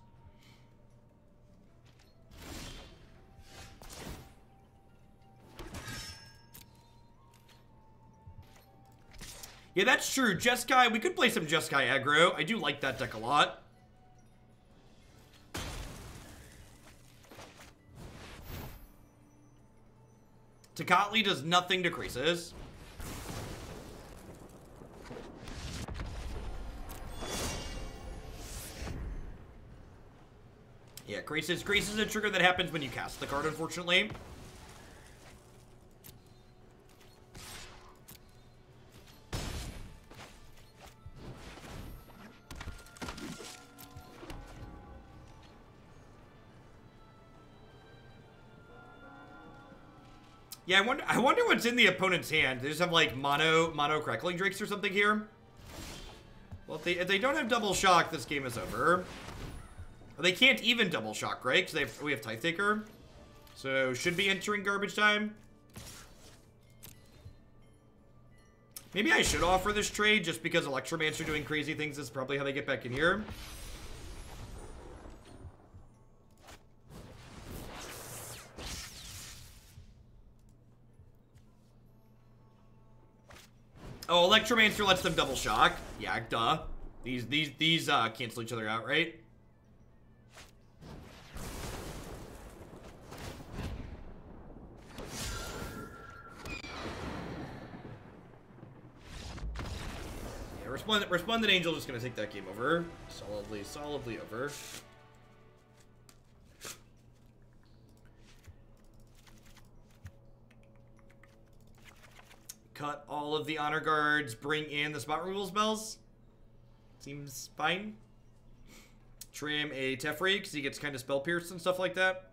Yeah, that's true. Jeskai, we could play some Jeskai aggro. I do like that deck a lot. Tecatli does nothing to Krasis. Yeah, Krasis is a trigger that happens when you cast the card, unfortunately. Yeah, I wonder what's in the opponent's hand. They just have like mono Crackling Drakes or something here. Well, if they don't have double shock, this game is over. Well, they can't even double shock, right? Because we have Tithe Taker. So should be entering garbage time. Maybe I should offer this trade just because Electromancer doing crazy things is probably how they get back in here. Oh, Electromancer lets them double shock. Yeah, duh. These cancel each other out, right? Yeah, Resplendent Angel just gonna take that game over. Solidly over. Cut all of the honor guards, bring in the spot removal spells. Seems fine. Trim a Teferi, because he gets kind of spell pierced and stuff like that.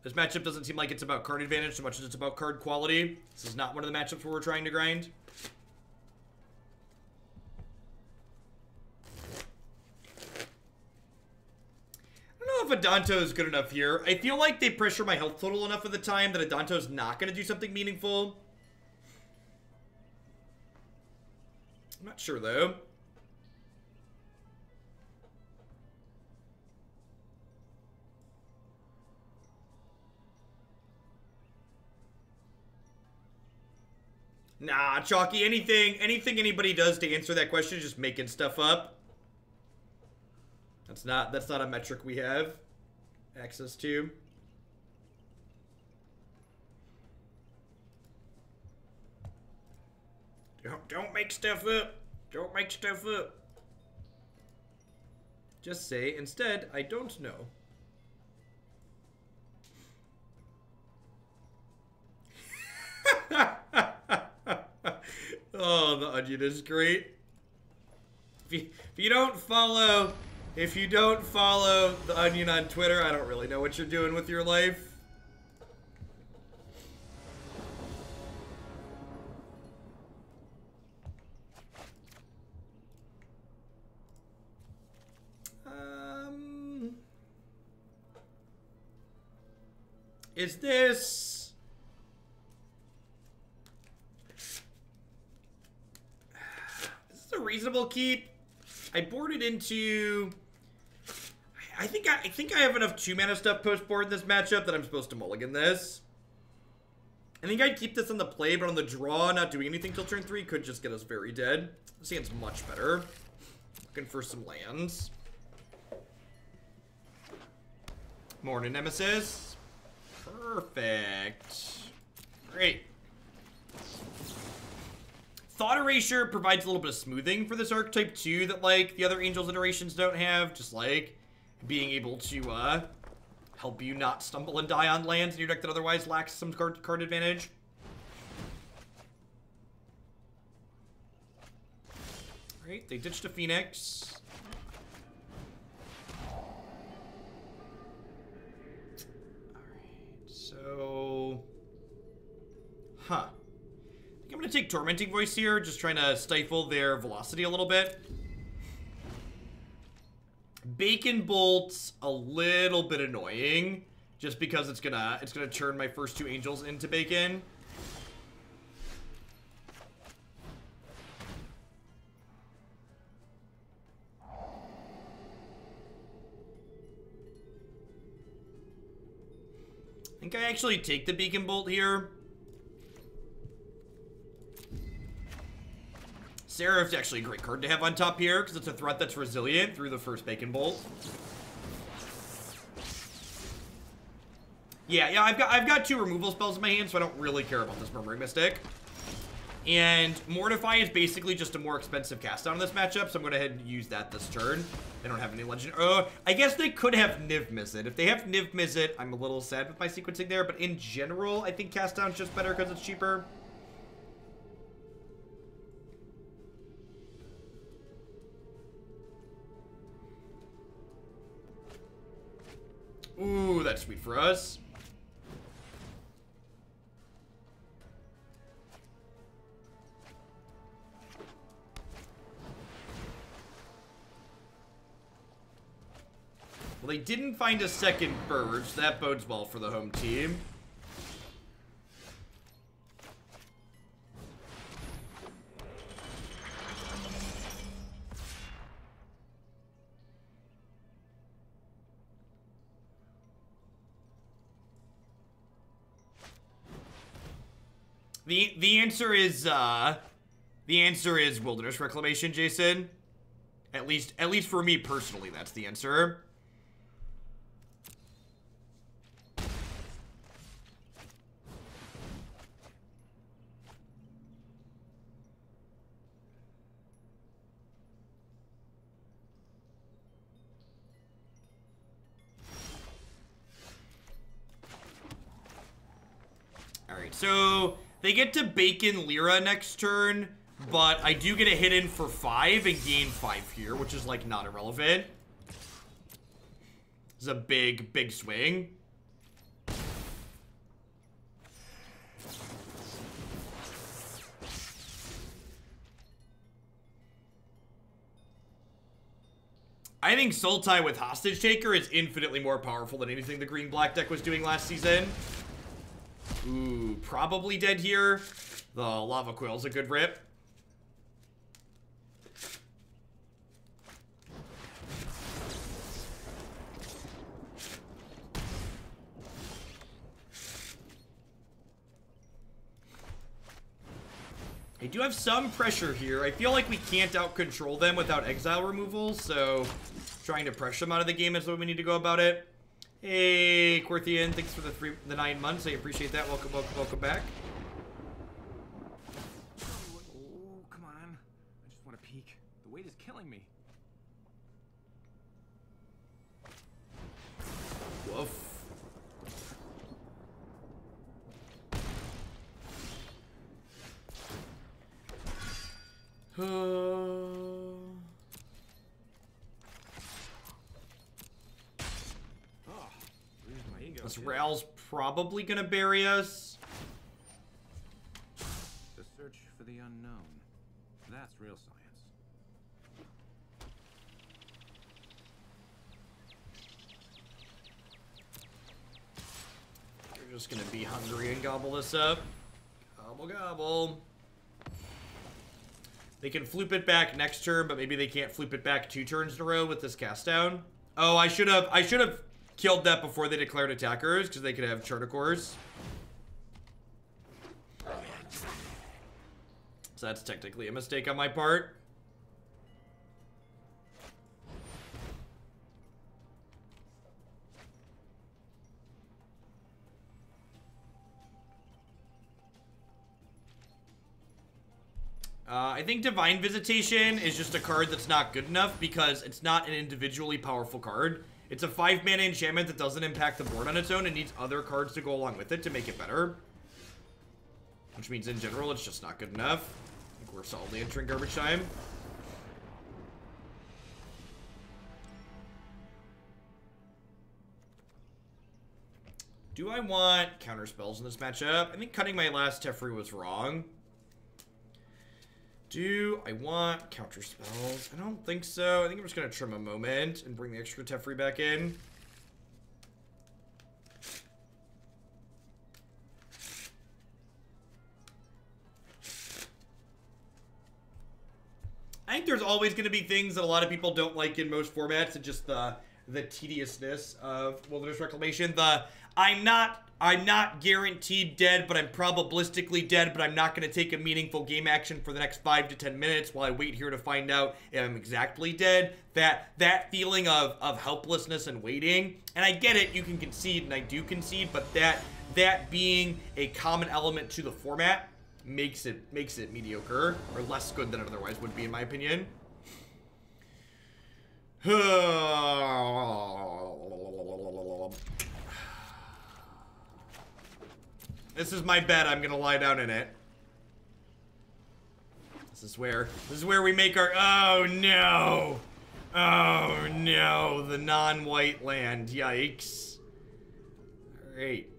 This matchup doesn't seem like it's about card advantage so much as it's about card quality. This is not one of the matchups where we're trying to grind. I don't know if Adanto is good enough here. I feel like they pressure my health total enough at the time that Adanto's not going to do something meaningful. I'm not sure, though. Nah, Chalky, anything anybody does to answer that question is just making stuff up. That's not a metric we have access to. Don't make stuff up. Don't make stuff up. Just say, instead, I don't know. Oh, the onion is great. If you don't follow the onion on Twitter, I don't really know what you're doing with your life. Is this... This is a reasonable keep. I boarded into... I think I have enough 2-mana stuff post-board in this matchup that I'm supposed to mulligan this. I think I'd keep this on the play, but on the draw, not doing anything till turn 3 could just get us very dead. This hand's much better. Looking for some lands. Morning Nemesis. Perfect. Great. Thought Erasure provides a little bit of smoothing for this archetype too that like the other Angels iterations don't have. Just like being able to help you not stumble and die on lands in your deck that otherwise lacks some card advantage. Alright, they ditched a Phoenix. So, I think I'm going to take Tormenting Voice here, just trying to stifle their velocity a little bit. Bacon Bolt's a little bit annoying, just because it's gonna turn my first 2 Angels into Bacon. I think I actually take the Beacon Bolt here. Seraph's actually a great card to have on top here, because it's a threat that's resilient through the first Bacon Bolt. Yeah, I've got 2 removal spells in my hand, so I don't really care about this Murmuring Mystic. And Mortify is basically just a more expensive cast down in this matchup, so I'm going to head and use that this turn. They don't have any legend. I guess they could have Niv Mizzet. If they have Niv Mizzet, I'm a little sad with my sequencing there, but in general, I think cast down's just better because it's cheaper. Ooh, that's sweet for us. Well, they didn't find a second bird, so that bodes well for the home team. The answer is Wilderness Reclamation, Jason. At least for me personally, that's the answer. Alright, so they get to Bacon Lyra next turn, but I do get a hit in for 5 and gain 5 here, which is, like, not irrelevant. This is a big swing. I think Sultai with Hostage Taker is infinitely more powerful than anything the green-black deck was doing last season. Ooh, probably dead here. The Lava Quill's a good rip. I do have some pressure here. I feel like we can't out-control them without exile removal, so trying to pressure them out of the game is what we need to go about it. Hey, Quirthian, thanks for the 9 months. I appreciate that. Welcome back. Oh, come on. I just want to peek. The weight is killing me. Woof. This rail's probably gonna bury us. The search for the unknown. That's real science. You're just gonna be hungry and gobble this up. Gobble, gobble. They can floop it back next turn, but maybe they can't floop it back 2 turns in a row with this cast down. Oh, I should have killed that before they declared attackers, because they could have Charticores. So that's technically a mistake on my part. I think Divine Visitation is just a card that's not good enough because it's not an individually powerful card. It's a 5-mana enchantment that doesn't impact the board on its own and needs other cards to go along with it to make it better. Which means in general, it's just not good enough. I think we're solidly entering garbage time. Do I want counter spells in this matchup? I think cutting my last Teferi was wrong. Do I want counter spells? I don't think so. I think I'm just going to trim a moment and bring the extra Teferi back in. I think there's always going to be things that a lot of people don't like in most formats, and just the tediousness of Wilderness Reclamation. I'm not I'm not guaranteed dead, but I'm probabilistically dead, but I'm not going to take a meaningful game action for the next 5 to 10 minutes while I wait here to find out if I'm exactly dead. That feeling of helplessness and waiting, and I get it, you can concede, and I do concede, but that being a common element to the format makes it mediocre, or less good than it otherwise would be, in my opinion. This is my bed. I'm gonna lie down in it. This is where we make our. Oh no! Oh no! The non-white land. Yikes! All right.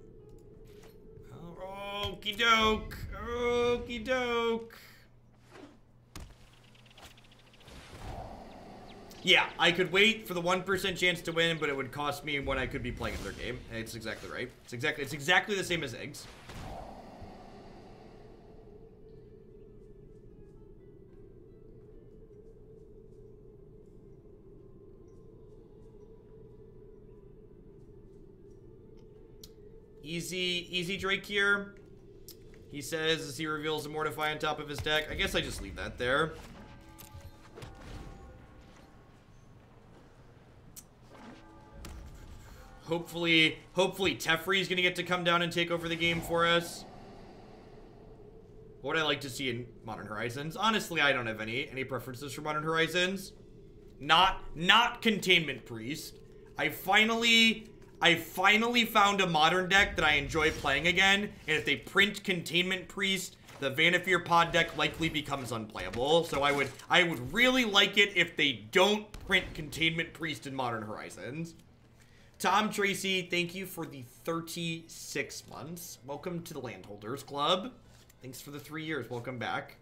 Okie doke. Okie doke. Yeah, I could wait for the 1% chance to win, but it would cost me when I could be playing another game. It's exactly right. It's exactly the same as eggs. Easy Drake here. He says as he reveals a Mortify on top of his deck. I guess I just leave that there. Hopefully Teferi is going to get to come down and take over the game for us. What would I like to see in Modern Horizons? Honestly, I don't have any preferences for Modern Horizons. Not Containment Priest. I finally found a modern deck that I enjoy playing again, and if they print Containment Priest, the Vanafear pod deck likely becomes unplayable. So I would really like it if they don't print Containment Priest in Modern Horizons. Tom Tracy, thank you for the 36 months. Welcome to the Landholders Club. Thanks for the 3 years. Welcome back.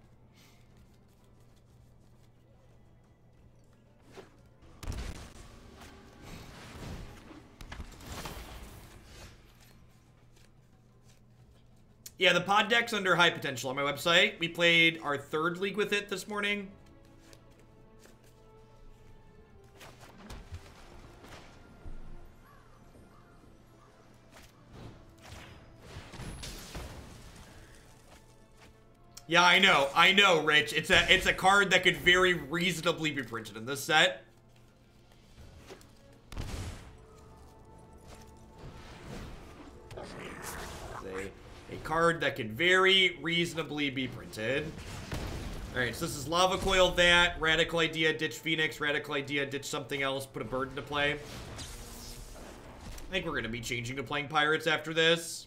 Yeah, the pod deck's under high potential on my website. We played our 3rd league with it this morning. Yeah, I know, Rich. It's a card that could very reasonably be printed in this set. A card that could very reasonably be printed. Alright, so this is Lava Coil that, Radical Idea, ditch Phoenix, Radical Idea, ditch something else, put a bird into play. I think we're going to be changing to playing Pirates after this.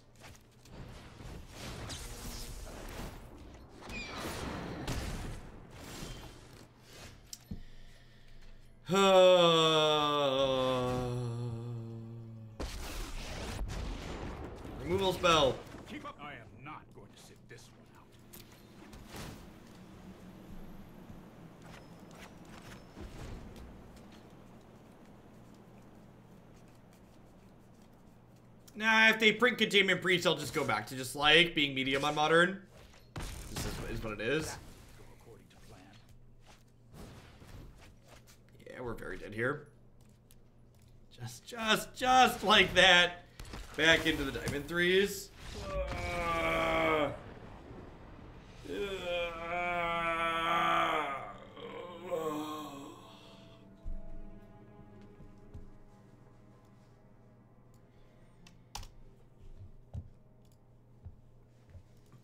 Removal spell. Keep up. I am not going to sit this one out. Nah, if they print Containment Priest, I'll just go back to just like being medium on Modern. This is what it is. Yeah, we're very dead here. Just like that. Back into the Diamond 3s.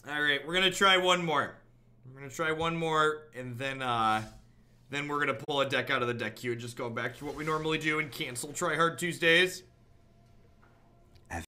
Alright, we're gonna try one more. And then we're gonna pull a deck out of the deck queue and just go back to what we normally do and cancel Try Hard Tuesdays.